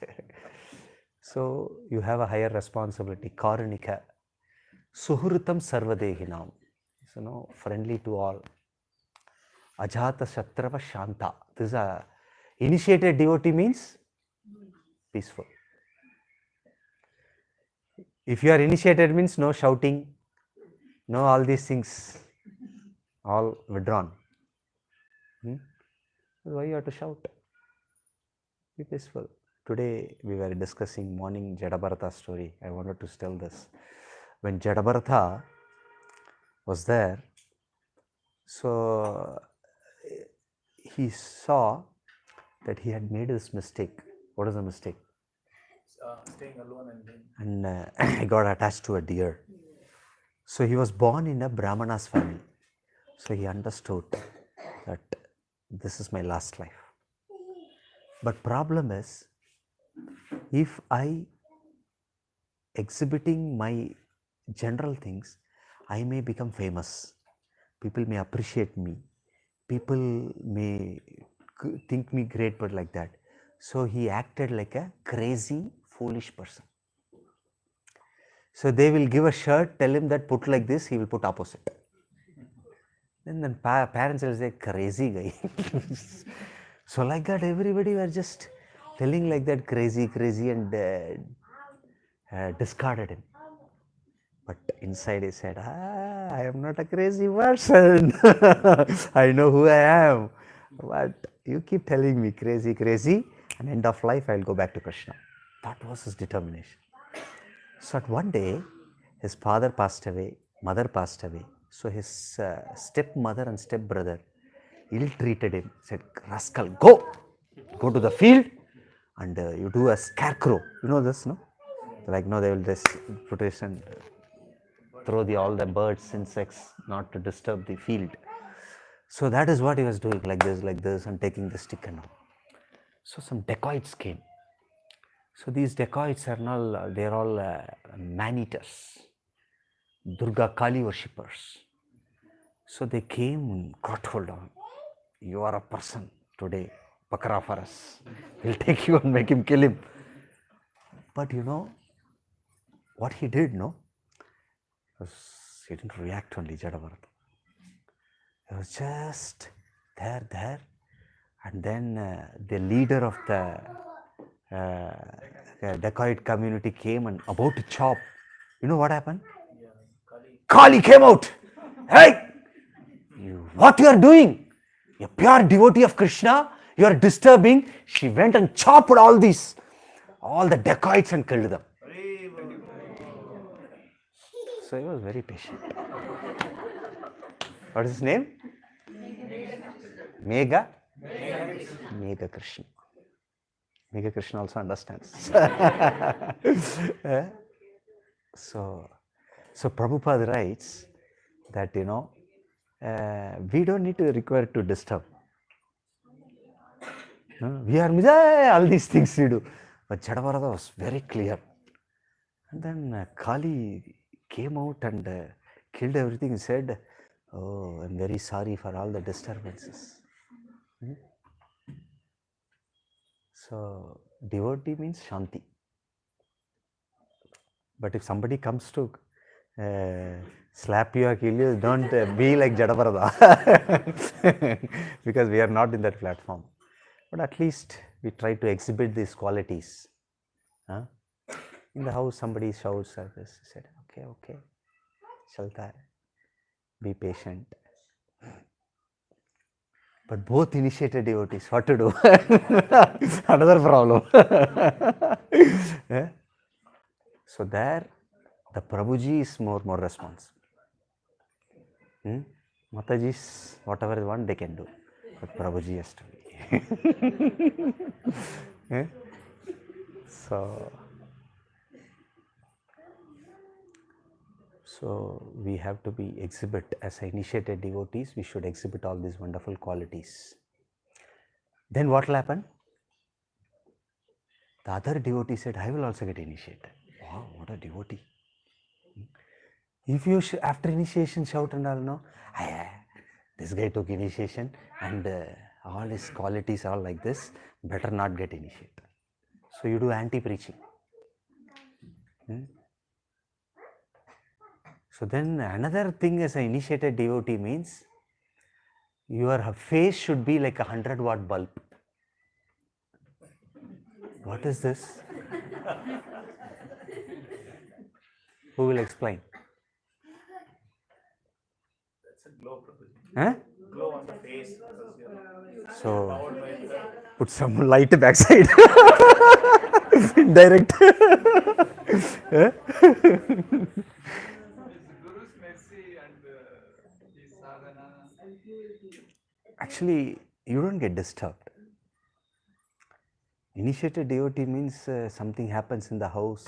So you have a higher responsibility. Karunika. Suhrutam sarvadehinam. So, friendly to all. Ajata Shatrava Shanta. This is a initiated devotee means peaceful. If you are initiated means no shouting, no all these things, all withdrawn. Why you have to shout? Be peaceful. Today we were discussing morning Jadabharata story. I wanted to tell this. When Jadabharata was there, so he saw that he had made this mistake. What is the mistake? Staying alone and he got attached to a deer. So he was born in a Brahmana's family. So he understood that this is my last life. But problem is, if I exhibiting my general things, I may become famous. People may appreciate me. People may think me great, but like that. So he acted like a crazy, foolish person. So they will give a shirt, tell him that put like this, he will put opposite. Then parents will say, crazy guy. So like that, everybody were just telling like that, crazy, and discarded him. But inside he said, I am not a crazy person. I know who I am. But you keep telling me crazy, and end of life I will go back to Krishna. That was his determination. So at one day, his father passed away, mother passed away. So his stepmother and stepbrother ill-treated him, said, rascal, go to the field and you do a scarecrow. You know this, no? Like, no, they will just put it and throw all the birds, insects, not to disturb the field. So that is what he was doing, like this, and taking the stick and all. So some dacoits came. So these dacoits are all, they are all man-eaters, Durga Kali worshippers. So they came, got hold of him. You are a person today, pakra for us. We'll take you and make him kill him. But you know what he did, no? He didn't react only, Jadabharata. He was just there. And then the leader of the dacoit community came and about to chop. You know what happened? Kali came out. Hey! What you are doing? A pure devotee of Krishna, you are disturbing. She went and chopped all the dacoits and killed them. So he was very patient. What is his name? Megha Krishna. Megha Krishna also understands. So Prabhupada writes that, we don't need to require to disturb. We are all these things we do. But Jadabharata was very clear. And then Kali came out and killed everything. He said, oh, I'm very sorry for all the disturbances. So devotee means Shanti. But if somebody comes to slap you or kill you, don't be like Jadabharata. Because we are not in that platform. But at least we try to exhibit these qualities. In the house, somebody shouts at this. He said, okay, chalta hai. Be patient. But both initiated devotees, what to do? Another problem. So there, The Prabhuji is more responsible. Mataji's, whatever they want, they can do. But Prabhuji has to be. So we have to be exhibit, as initiated devotees, we should exhibit all these wonderful qualities. Then what will happen? The other devotee said, I will also get initiated. Wow, what a devotee. If you after initiation shout and all, no, this guy took initiation and all his qualities are like this, better not get initiated. So you do anti-preaching. So then another thing as an initiated devotee means your face should be like a 100-watt bulb. What is this? Who will explain? That's a glow, Prabhuji. Huh? Glow on the face. So put some light backside. Direct. Huh? Guru's mercy and his sadhana. Actually, you don't get disturbed. Initiated devotee means something happens in the house,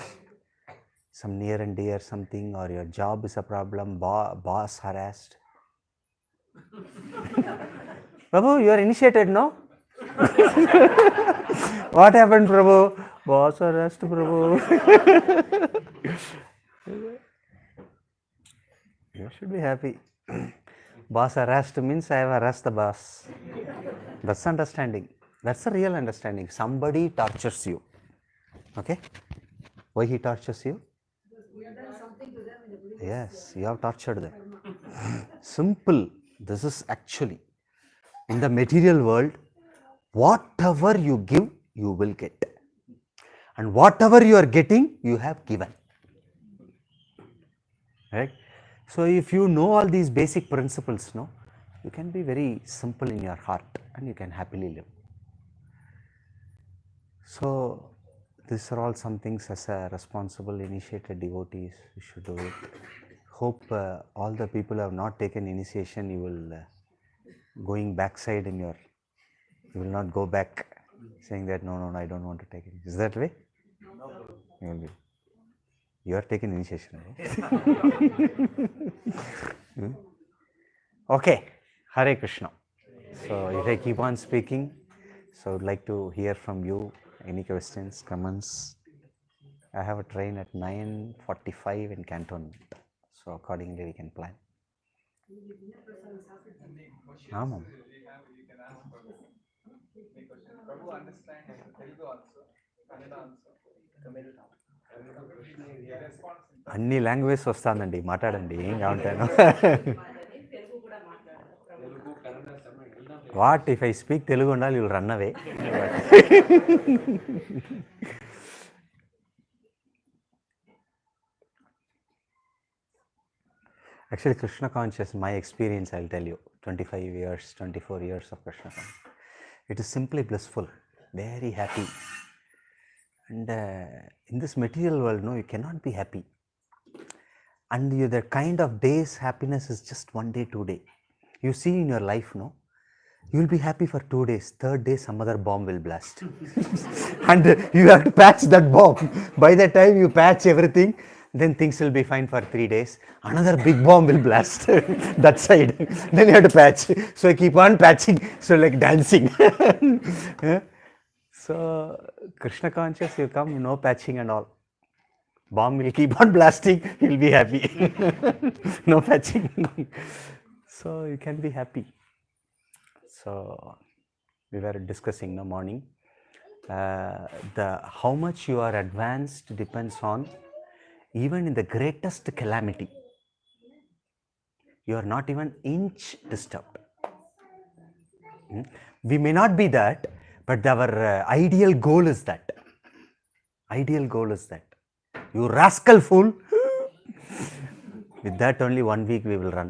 some near and dear something, or your job is a problem, boss harassed. Prabhu, you are initiated, no? What happened, Prabhu? Boss harassed, Prabhu. You should be happy. Boss harassed means I have harassed the boss. That's understanding. That's a real understanding. Somebody tortures you. Okay? Why he tortures you? Yes, you have tortured them. Simple. This is actually, in the material world, whatever you give, you will get. And whatever you are getting, you have given. Right? So if you know all these basic principles, no, you can be very simple in your heart and you can happily live. So these are all some things as a responsible initiated devotees, you should do it. Hope all the people who have not taken initiation, you will going backside in your, you will not go back saying that no, I don't want to take it. Is that way? No, You will be. You are taking initiation, right? Okay, Hare Krishna. So if I keep on speaking, so I would like to hear from you. Any questions, comments? I have a train at 9:45 in cantonment. So accordingly we can plan. Amam. You can ask for any question. Prabhu understands Telugu also, Kannada also. అన్ని language వస్తుందండి మాట్లాడండి ఏం కావాలంటాను what if I speak Telugu ఉండాలి will run away Actually, Krishna conscious, my experience, I'll tell you, 25 years, 24 years of Krishna conscious. It is simply blissful, very happy. And in this material world, no, you cannot be happy. And the kind of days happiness is just 1 day, 2 day. You see in your life, no, you will be happy for 2 days. Third day, some other bomb will blast. And you have to patch that bomb. By the time you patch everything, then things will be fine for 3 days. Another big bomb will blast that side. Then you have to patch. So I keep on patching. So like dancing. So Krishna conscious, you come, no patching and all. Bomb will keep on blasting, you'll be happy. No patching. So you can be happy. So we were discussing in the morning. How much you are advanced depends on, even in the greatest calamity, you are not even inch disturbed. We may not be that, but our ideal goal is that. Ideal goal is that. You rascal fool. With that only 1 week we will run.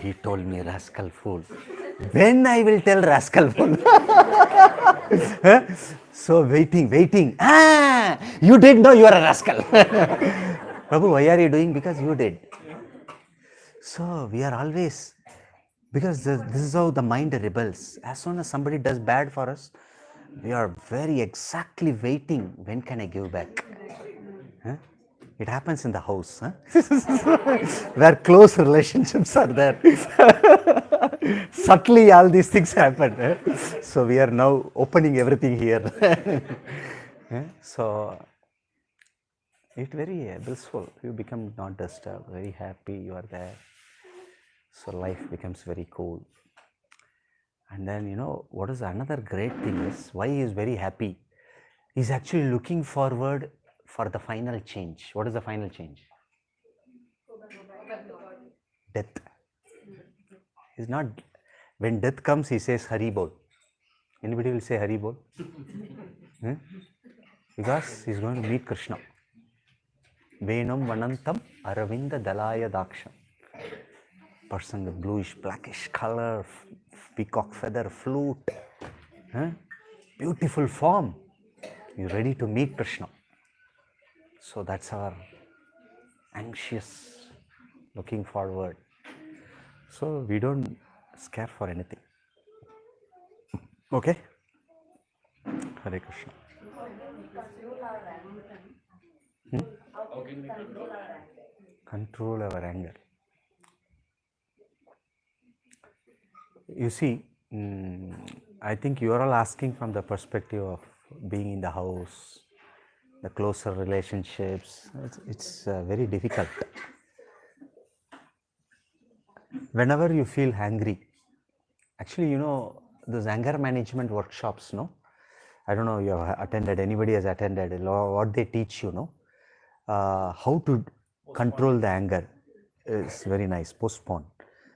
He told me rascal fool. When I will tell rascal fool? So waiting. You did, no, you are a rascal. Prabhu, why are you doing? Because you did. So we are always, because this is how the mind rebels. As soon as somebody does bad for us, we are very exactly waiting, when can I give back? Huh? It happens in the house, huh? Where close relationships are there. Subtly all these things happen. Huh? So we are now opening everything here. Huh? So it's very blissful. You become not disturbed, very happy, you are there. So life becomes very cool. And then, what is another great thing is, why he is very happy? He's actually looking forward for the final change. What is the final change? Death. He's not, when death comes, he says Hari Bol. Anybody will say Hari Bol? Hmm? Because he's going to meet Krishna. Venam Vanantam Aravinda Dalaya Daksham. Person with bluish, blackish color, peacock feather, flute. Huh? Beautiful form. You're ready to meet Krishna. So that's our anxious, looking forward. So we don't scare for anything. Okay? Hare Krishna. How can we control? Control our anger. You see, I think you are all asking from the perspective of being in the house, the closer relationships. It's very difficult. Whenever you feel angry, actually, those anger management workshops, no? I don't know, you have attended, anybody has attended, what they teach you, how to control the anger is very nice, postpone.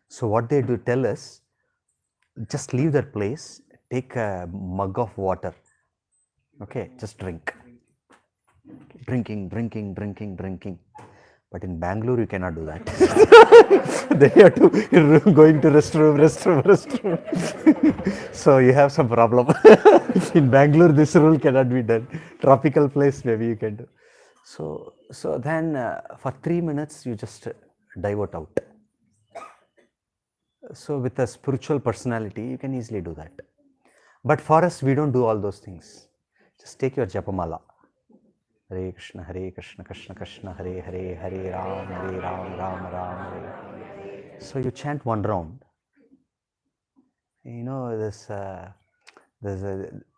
So what they do tell us, just leave that place, take a mug of water, okay, just drink. Drinking. But in Bangalore, you cannot do that. They have to going to restroom. So you have some problem. In Bangalore, this rule cannot be done. Tropical place, maybe you can do. So then for 3 minutes, you just divert out. So with a spiritual personality, you can easily do that. But for us, we don't do all those things. Just take your japamala. Hare Krishna, Krishna Krishna, Hare Hare, Hare Ram, Ram Ram, Hare. So you chant one round. This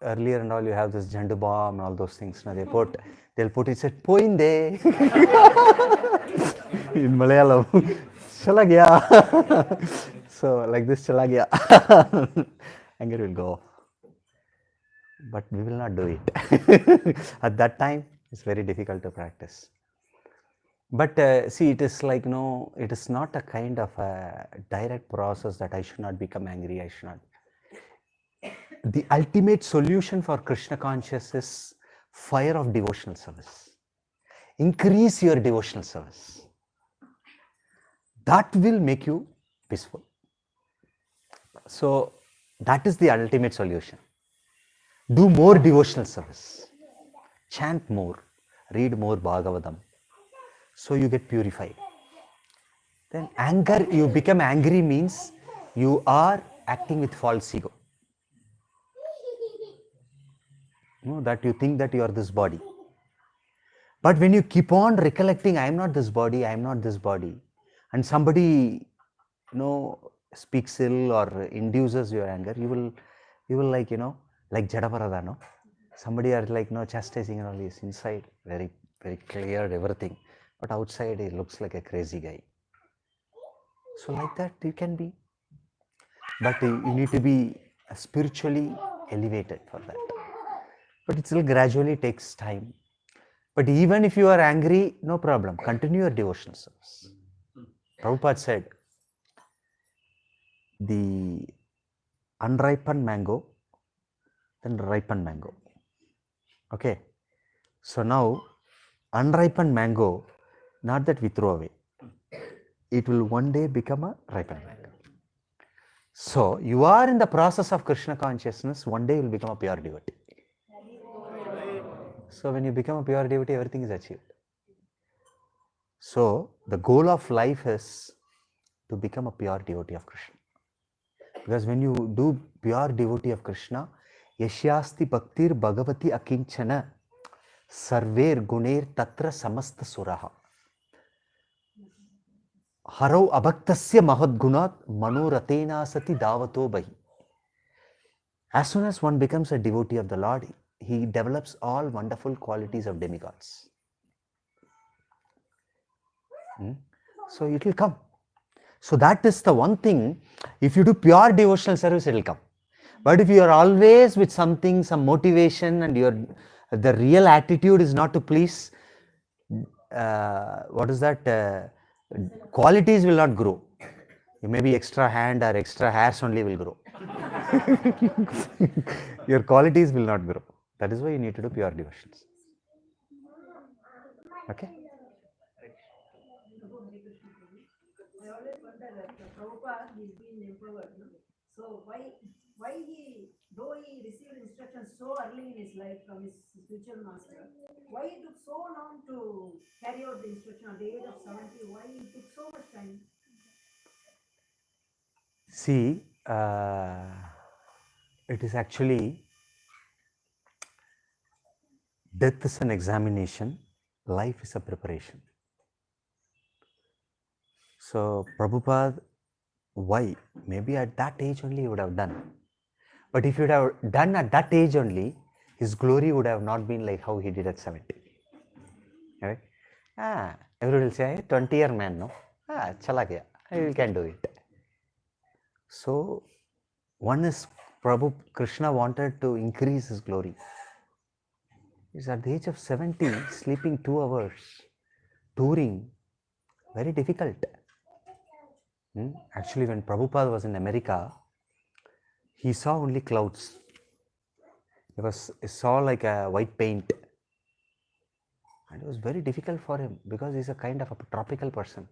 earlier and all, you have this Jandu bomb and all those things. Now they'll put it, said, Poinde. In Malayalam, Chala gaya. So like this, Chala gaya. Anger will go off. But we will not do it. At that time, it's very difficult to practice. But see, it is like, it is not a kind of a direct process that I should not become angry, I should not. The ultimate solution for Krishna consciousness is fire of devotional service. Increase your devotional service. That will make you peaceful. So that is the ultimate solution. Do more devotional service. Chant more. Read more Bhagavatam. So you get purified. Then anger, you become angry means you are acting with false ego. That you think that you are this body. But when you keep on recollecting, I am not this body, and somebody, speaks ill or induces your anger, you will like, like Jadaparada, no? Somebody are like, chastising and all this. Inside, very, very clear, everything. But outside, he looks like a crazy guy. So like that, you can be. But you need to be spiritually elevated for that. But it still gradually takes time. But even if you are angry, no problem. Continue your devotional service. Prabhupada said, the unripened mango, then ripened mango. Okay. So now, unripened mango, not that we throw away. It will one day become a ripened mango. So, you are in the process of Krishna consciousness, one day you will become a pure devotee. So when you become a pure devotee, everything is achieved. So the goal of life is to become a pure devotee of Krishna. Because when you do pure devotee of Krishna, Yashyasti Bhaktir Bhagavati Akinchana Sarver Guner Tatra Samasta Suraha Harau Abhaktasya Mahadgunat Manoratena Sati Davato Bahi. As soon as one becomes a devotee of the Lord, he develops all wonderful qualities of demigods. So it will come. So that is the one thing. If you do pure devotional service, it will come. But if you are always with something, some motivation, and the real attitude is not to please, what is that? Qualities will not grow. Maybe extra hand or extra hairs only will grow. Your qualities will not grow. That is why you need to do pure devotions. Okay? I always wonder that Prabhupada is being empowered. No? So why he, though he received instructions so early in his life from his spiritual master, why it took so long to carry out the instruction at the age of 70? Why it took so much time? See, it is actually, death is an examination, life is a preparation. So Prabhupada, why? Maybe at that age only he would have done. But if he would have done at that age only, his glory would have not been like how he did at 70. Right? Everybody will say, 20-year man, no? Chala gaya. He can do it. So, one is Krishna wanted to increase his glory. He's at the age of 70, sleeping 2 hours, touring, very difficult. Actually, when Prabhupada was in America, he saw only clouds. He saw like a white paint. And it was very difficult for him because he's a kind of a tropical person.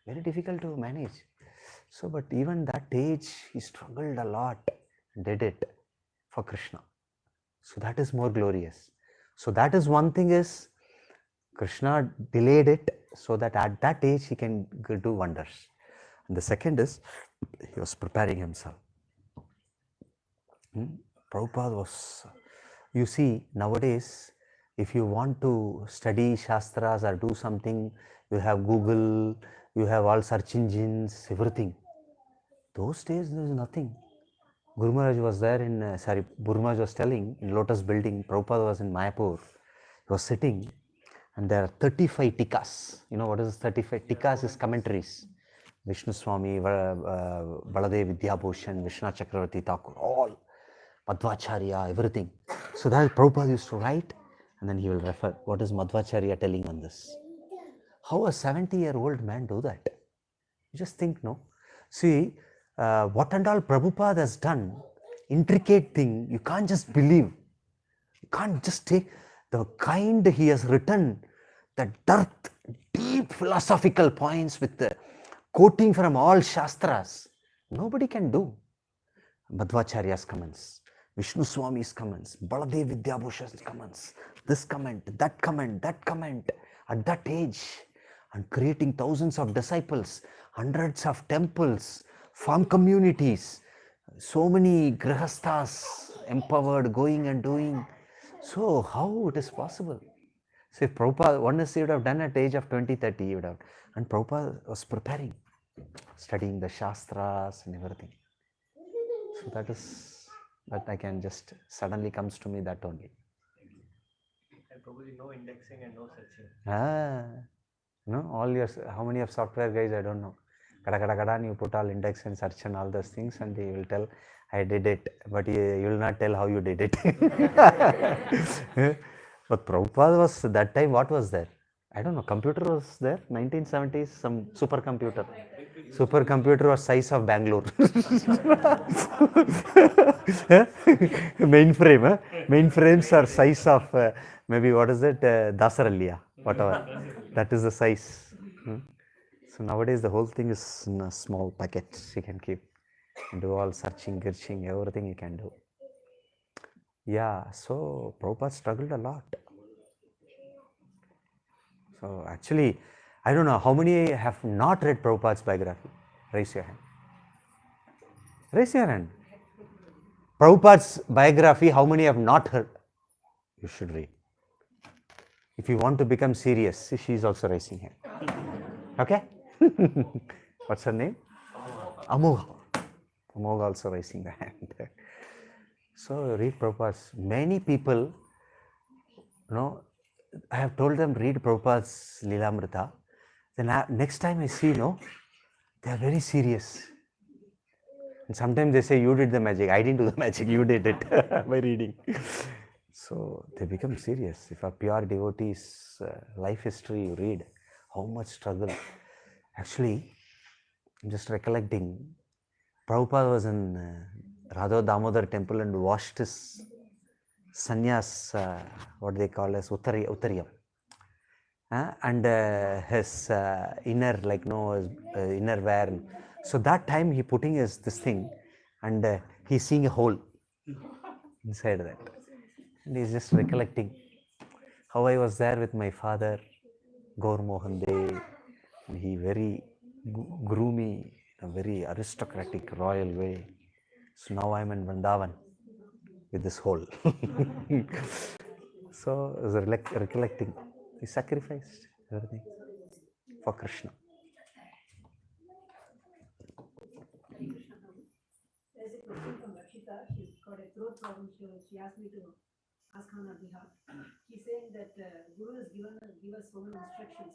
Very difficult to manage. So, but even that age, he struggled a lot and did it for Krishna. So that is more glorious. So that is one thing is, Krishna delayed it so that at that age he can do wonders. And the second is, he was preparing himself. Prabhupada was, you see, nowadays, if you want to study Shastras or do something, you have Google, you have all search engines, everything. Those days there is nothing. Guru Maharaj was there Guru Maharaj was telling in Lotus building, Prabhupada was in Mayapur. He was sitting and there are 35 tikas. You know what is 35? Tikas is commentaries. Vishnu Swami, Baladev Vidyabhushan, Vishnu Chakravarti Thakur, all. Madhvacharya, everything. So that Prabhupada used to write and then he will refer, what is Madhvacharya telling on this? How a 70-year-old man do that? You just think, no? See, what and all Prabhupada has done, intricate thing, you can't just believe. You can't just take the kind he has written, that deep philosophical points with the quoting from all Shastras. Nobody can do. Madhvacharya's comments, Vishnu Swami's comments, Baladev Vidyabhushan's comments, this comment, that comment, at that age, and creating thousands of disciples, hundreds of temples, farm communities, so many grihasthas empowered, going and doing. So how it is possible? So if Prabhupada, one is he would have done at the age of 20, 30, he would have. And Prabhupada was preparing, studying the Shastras and everything. So that I can just, suddenly comes to me that only. And probably no indexing and no searching. How many of software guys, I don't know. Kada, you put all index and search and all those things and they will tell, I did it, but you will not tell how you did it. But Prabhupada was, that time what was there? I don't know, computer was there, 1970s, some supercomputer. Supercomputer was size of Bangalore. Mainframes are size of, maybe what is it, Dasaralliya, whatever. That is the size. So nowadays the whole thing is in a small packet you can keep. And do all searching, everything you can do. Yeah, so Prabhupada struggled a lot. So actually, I don't know how many have not read Prabhupada's biography. Raise your hand. Raise your hand. Prabhupada's biography, how many have not heard? You should read. If you want to become serious, she is also raising hand. Okay? What's her name? Amogha. Amogha also raising the hand. So read Prabhupada's. Many people, I have told them read Prabhupada's Lilamrita. Then next time I see, they are very serious. And sometimes they say, you did the magic. I didn't do the magic. You did it by reading. So they become serious. If a pure devotee's life history you read, how much struggle. Actually, I'm just recollecting, Prabhupada was in Radha Damodar temple and washed his sannyas, what they call as uttariyam. And his inner, inner wear. So that time he putting his this thing, and he's seeing a hole inside that. And he's just recollecting how I was there with my father, Gaur Mohan Dev. And he very grew me in a very aristocratic, royal way. So now I'm in Vrindavan with this hole. So I was recollecting. He sacrificed everything for Krishna. There's a question from Rakshita. She's got a throat problem. She asked me to ask on her behalf. She's saying that Guru has give us so many instructions.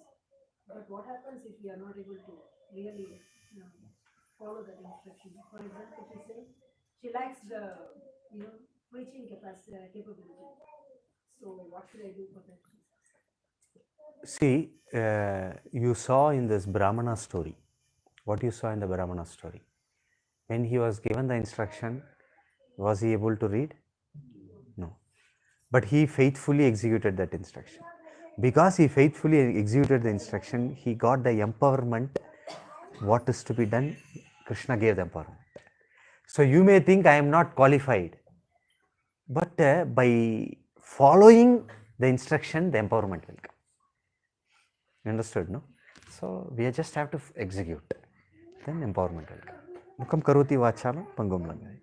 But what happens if we are not able to really follow that instruction? For example, she's saying she lacks the preaching capability. So what should I do for that? See, you saw in this Brahmana story, what you saw in the Brahmana story. When he was given the instruction, was he able to read? No. But he faithfully executed that instruction. Because he faithfully executed the instruction, he got the empowerment. What is to be done? Krishna gave the empowerment. So you may think I am not qualified. But by following the instruction, the empowerment will come. You understood, no? So we just have to execute. Then empowerment will come. Mukam karoti vachalam pangum langai.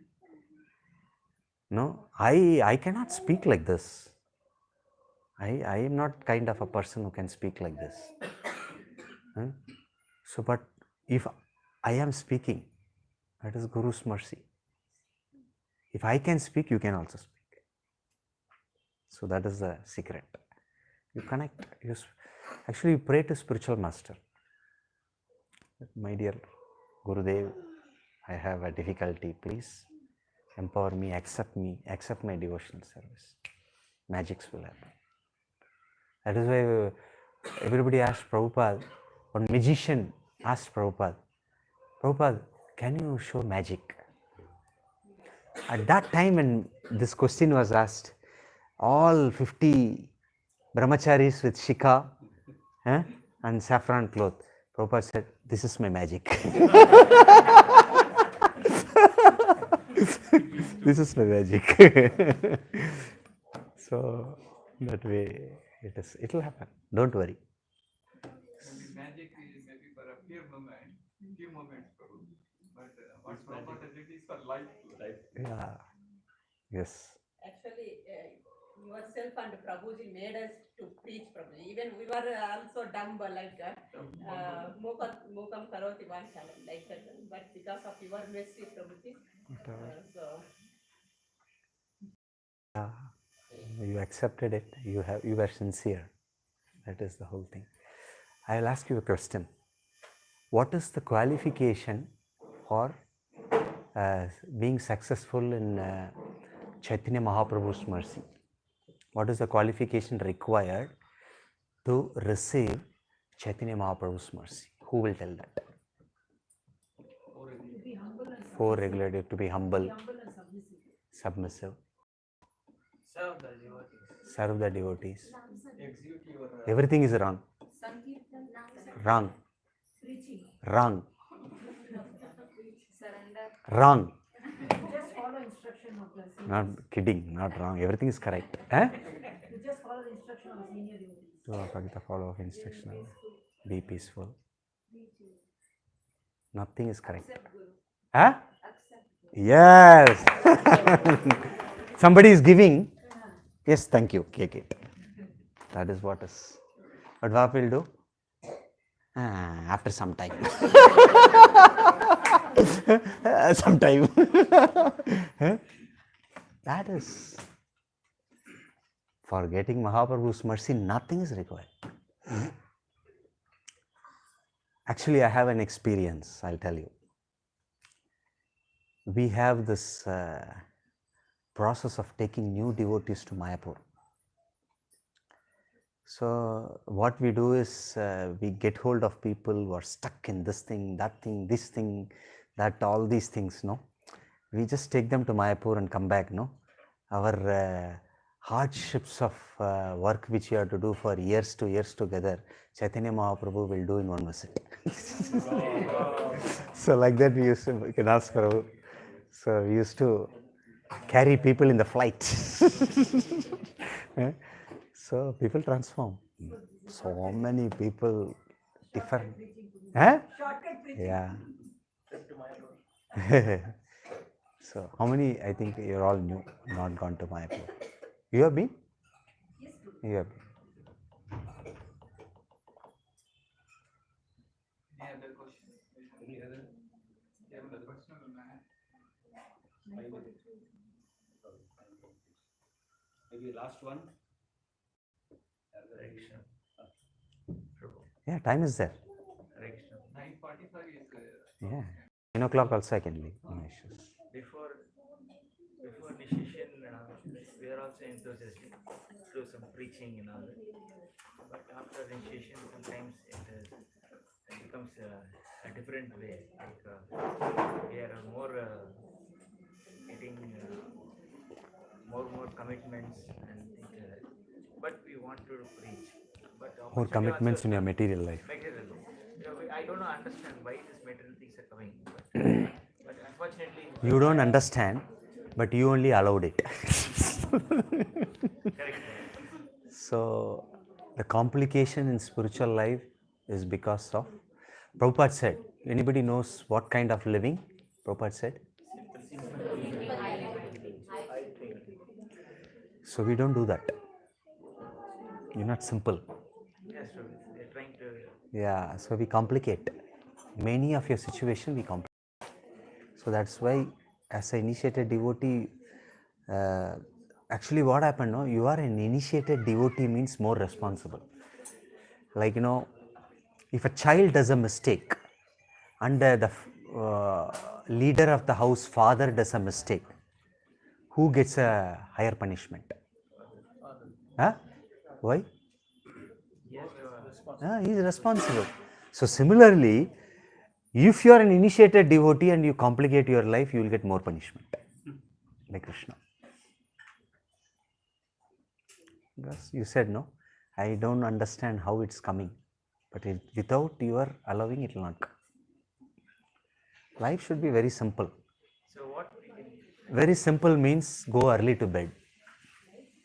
No, I cannot speak like this. I am not kind of a person who can speak like this. So, but if I am speaking, that is Guru's mercy. If I can speak, you can also speak. So that is the secret. You connect. Actually, you pray to spiritual master. My dear Gurudev, I have a difficulty. Please empower me, accept my devotional service. Magics will happen. That is why everybody asked Prabhupada, one magician asked Prabhupada, can you show magic? At that time when this question was asked, all 50 brahmacharis with shikha and saffron cloth, Prabhupada said, this is my magic. This is my magic. So that way it will happen. Don't worry. Maybe magic is maybe for a few moments, Prabhu. But what Prabhupada did is for life. Yeah. Yes. Actually, yourself and Prabhuji made us to preach, Prabhuji. Even we were also dumb, like Mukam Karoti Vanchalam, like that. But because of your mercy, Prabhuji, you accepted it. You were sincere. That is the whole thing. I will ask you a question. What is the qualification for being successful in Chaitanya Mahaprabhu's mercy? What is the qualification required to receive Chaitanya Mahaprabhu's mercy? Who will tell that? Four regulative: to be humble, submissive, serve the devotees. Execute your Everything is wrong. Wrong. Wrong. Wrong. Just follow instruction of the senior. Not kidding, not wrong. Everything is correct. You just follow the instruction of the senior devotees. Do the follow of instruction. Be peaceful. Nothing is correct. Huh? Yes. Somebody is giving. Yes, thank you. Take it. That is what is. But what will do? After some time. Some time. That is. For getting Mahaprabhu's mercy, nothing is required. Actually, I have an experience, I'll tell you. We have this process of taking new devotees to Mayapur. So, what we do is we get hold of people who are stuck in this thing, this thing, that, all these things, no? We just take them to Mayapur and come back, no? Our hardships of work which you have to do for years together, Chaitanya Mahaprabhu will do in one visit. So like that we used to, you can ask Prabhu. So we used to carry people in the flight. So people transform. So many people different. Huh? Yeah. So how many, I think you're all new, not gone to Mayapur. You have been? Yes, You have been. Any other questions? Any other? Question on that? Maybe last one. Yeah, time is there. 9:45 is. Yeah. 9 o'clock also I can leave. No issues. Before initiation, we are also enthusiastic to do some preaching and all that. But after initiation, sometimes it becomes a different way. Like we are more getting more commitments and things like that. But we want to preach. But More commitments in your material life. Material. I don't understand why these material things are coming. But unfortunately, You don't understand, but you only allowed it. So, the complication in spiritual life is because of, Prabhupada said, anybody knows what kind of living? Prabhupada said. So, we don't do that. You're not simple. yes, they're trying to. Yeah, so we complicate. Many of your situation we complicate. So that's why, as an initiated devotee, actually what happened, no? You are an initiated devotee means more responsible. Like, if a child does a mistake and the leader of the house, father, does a mistake, who gets a higher punishment? Huh? Why? He is responsible. So similarly, if you are an initiated devotee and you complicate your life, you will get more punishment by Krishna. Because you said, no, I don't understand how it's coming, but without your allowing, it will not come. Life should be very simple. So what we can. Very simple means go early to bed.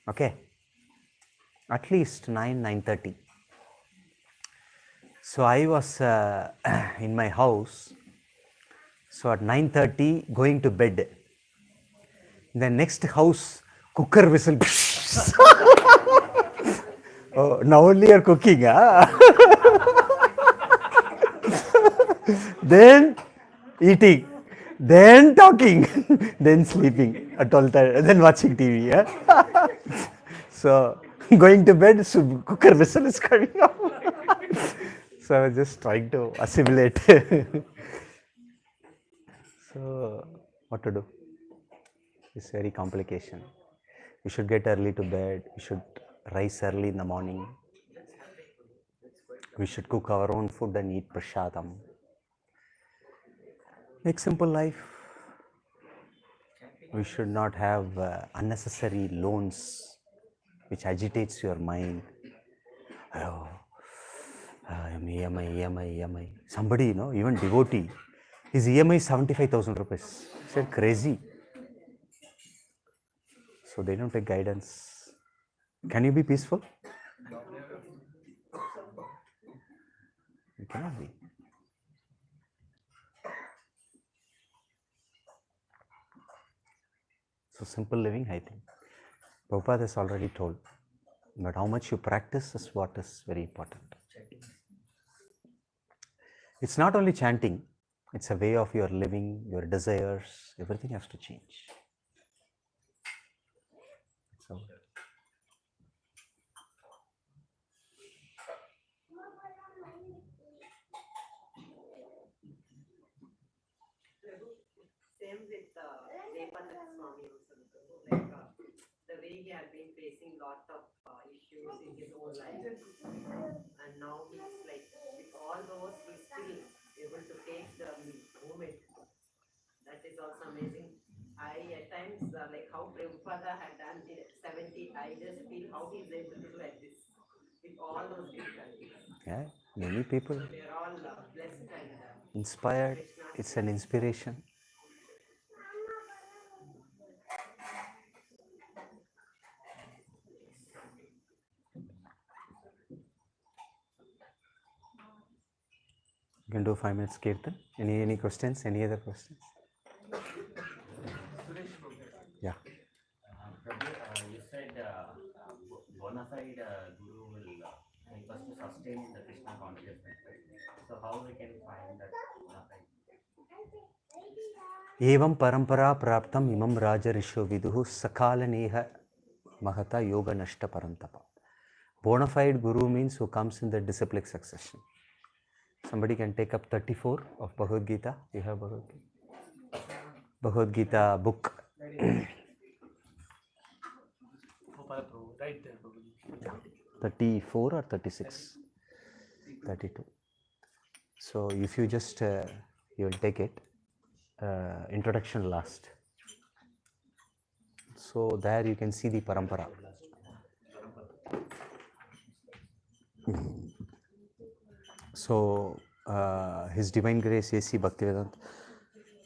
Okay? At least 9:30. So I was in my house. So at 9:30 going to bed. The next house, cooker whistle. Oh, now only you're cooking, huh? Then eating, then talking, then sleeping at 12:30, then watching TV. Yeah? So going to bed, so cooker whistle is coming out. So I was just trying to assimilate. So what to do? It's very complication. We should get early to bed. We should rise early in the morning. We should cook our own food and eat prasadam. Make simple life. We should not have unnecessary loans which agitates your mind. Oh, EMI. Somebody, even devotee, his EMI is 75,000 rupees. Said crazy. So they don't take guidance. Can you be peaceful? You cannot be. So simple living, I think. Prabhupada has already told. But how much you practice is what is very important. It's not only chanting, it's a way of your living, your desires, everything has to change. So, Same with Deepanand Swami also, like the way he had been facing lot of issues in his own life, and now he's like with all those he's still able to take the movement. That is also amazing. I at times like how Prabhupada had done it 70. I just feel how he's able to do like this with all those difficulties. yeah, many people So we are all blessed and inspired. It's an inspiration. You can do 5 minutes kirtan. Any questions? Any other questions? Yeah. Prabhu, you said bona fide guru will help us to sustain the Krishna consciousness, right? So how we can find that bona fide? Evam parampara praptam imam raja risho viduhu sakalaneha mahata yoga nashta parantapa. Bona fide guru means who comes in the disciplic succession. Somebody can take up 34 of Bhagavad Gita. You have Bhagavad Gita? Bhagavad Gita book. Right there, Prabhuji. 34 or 36? 32. So if you just, you will take it. Introduction last. So there you can see the parampara. So His Divine Grace A.C. Bhaktivedanta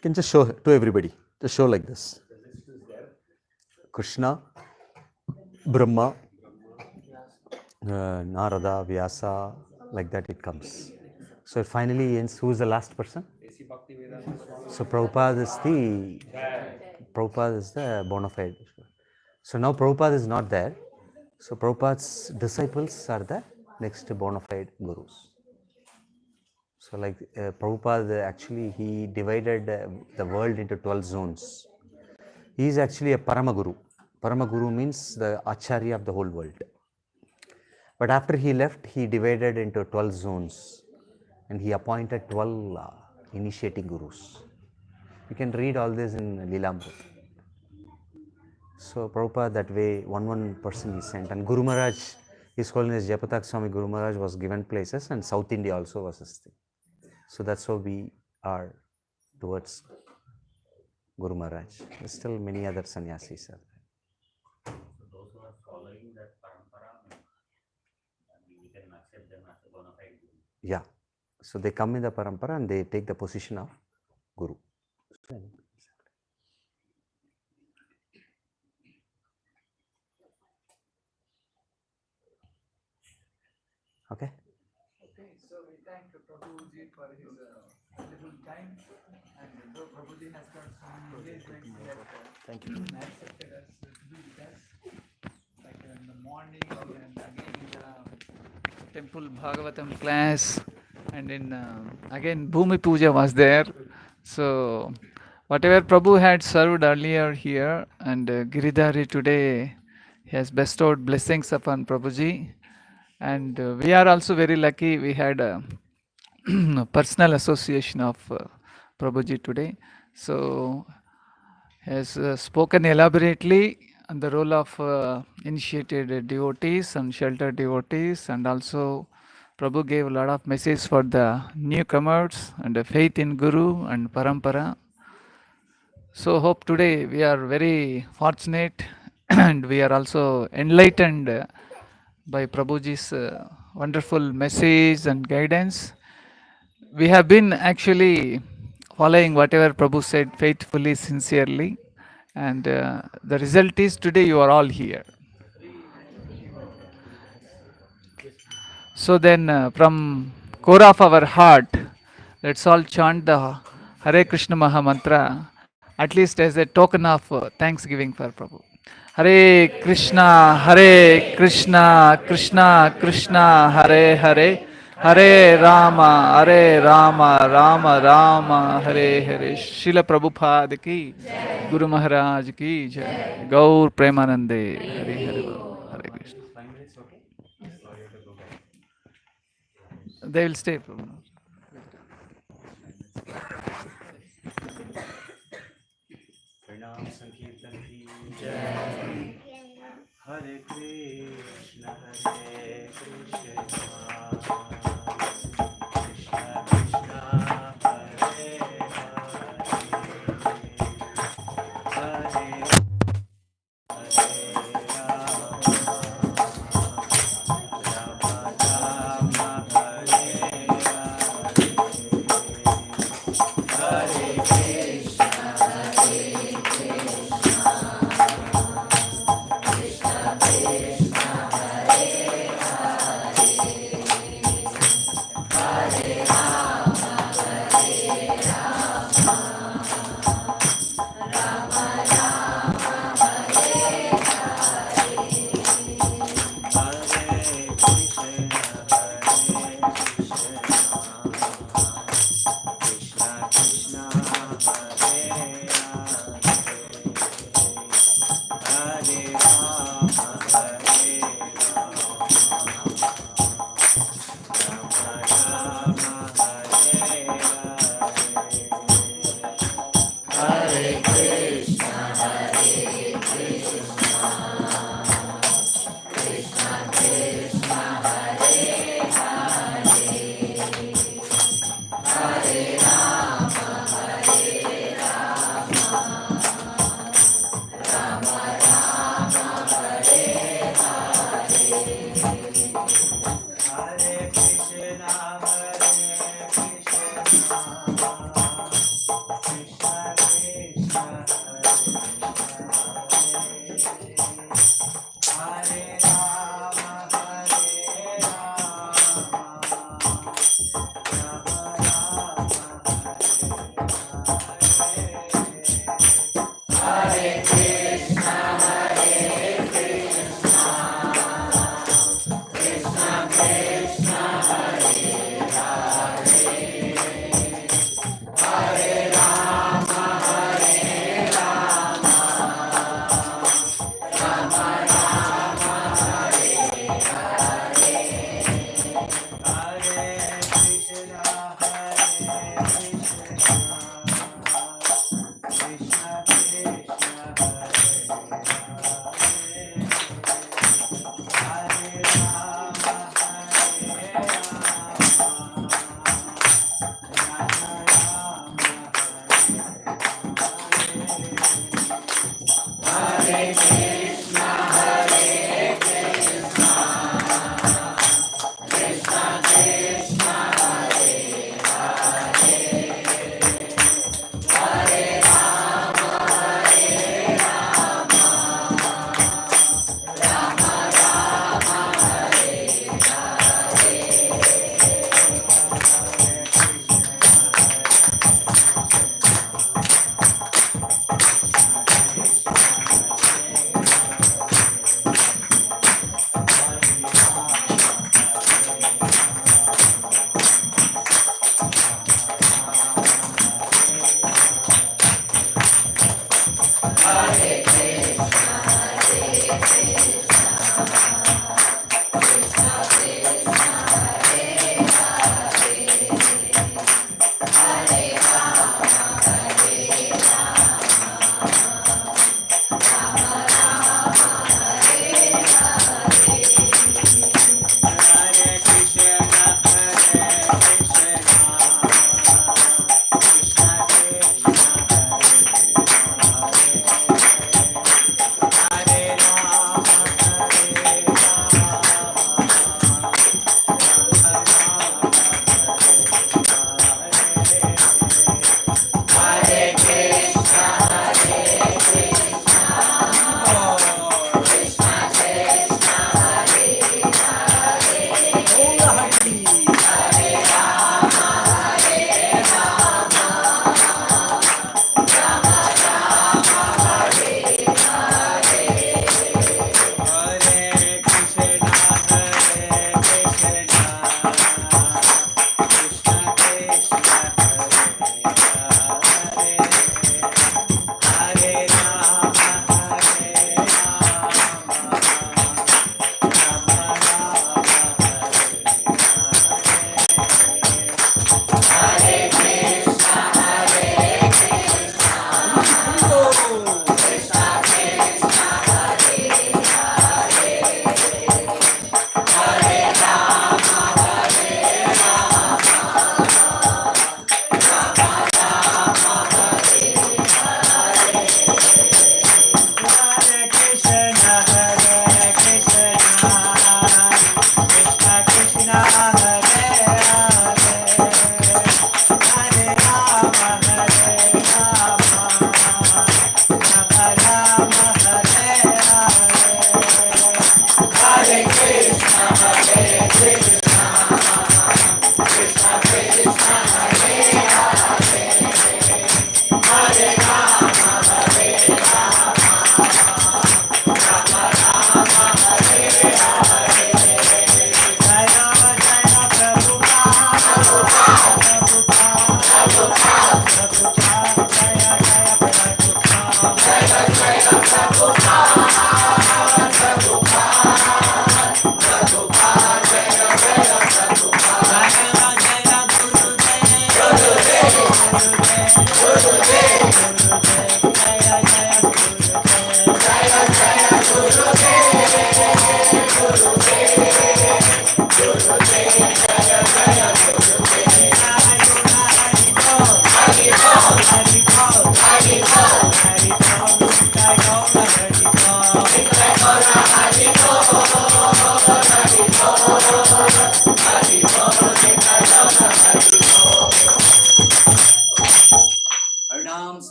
can just show to everybody. Just show like this. Krishna, Brahma, Narada, Vyasa, like that it comes. So it finally ends. Who is the last person? So Prabhupada is the bona fide. So now Prabhupada is not there. So Prabhupada's disciples are the next bona fide gurus. So like Prabhupada actually he divided the world into 12 zones. He is actually a Paramaguru. Paramaguru means the Acharya of the whole world. But after he left, he divided into 12 zones and he appointed 12 initiating gurus. You can read all this in Lilamrita. So Prabhupada that way, one person he sent, and Guru Maharaj, his holiness Japatak Swami Guru Maharaj was given places, and South India also was his thing. So that's how we are towards Guru Maharaj. There's still many other sannyasis are there. So those who are following that parampara, we can accept them as a bona fide guru. Yeah. So they come in the parampara and they take the position of Guru. Okay. Okay, so we thank Prabhuji for his valuable time, and though Prabhuji has got some engagements, he has Thank you. accepted us to be with us, like in the morning and again in the temple Bhagavatam class, and in again Bhumi Puja was there. So whatever Prabhu had served earlier here, and Giridhari today has bestowed blessings upon Prabhuji. And we are also very lucky we had a personal association of Prabhuji today. So has spoken elaborately on the role of initiated devotees and sheltered devotees, and also Prabhu gave a lot of message for the newcomers and the faith in Guru and Parampara. So hope today we are very fortunate and we are also enlightened by Prabhuji's wonderful message and guidance. We have been actually following whatever Prabhu said faithfully, sincerely, and the result is today you are all here. So then from core of our heart, let's all chant the Hare Krishna Maha Mantra, at least as a token of thanksgiving for Prabhu. Hare Krishna, Hare Krishna, Krishna Krishna, Hare Hare, Hare Rama, Hare Rama, Rama Rama, Hare Hare. Srila Prabhupada ki, Guru Maharaj ki jai. Gaur Premanande, Hare Hare Bol. Hare Krishna. 5 minutes, okay? Or you have to go back. They will stay, Prabhu. Pranam Sankirtan ki jai. Hare Krishna, Hare Krishna, Krishna Krishna, Hare Hare, Hare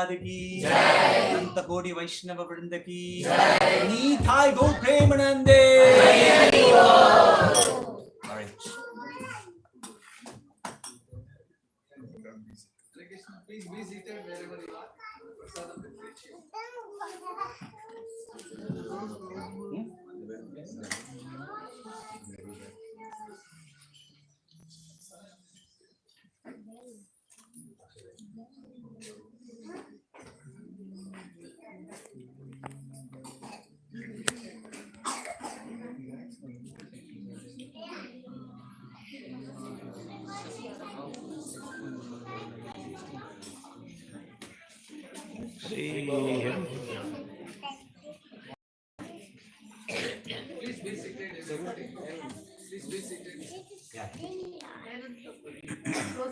महाराज की अनंत कोटि वैष्णव वृंद की निताय गौ प्रेमानंदे। All right. Please be seated wherever you are. Prasadam will reach you. Hare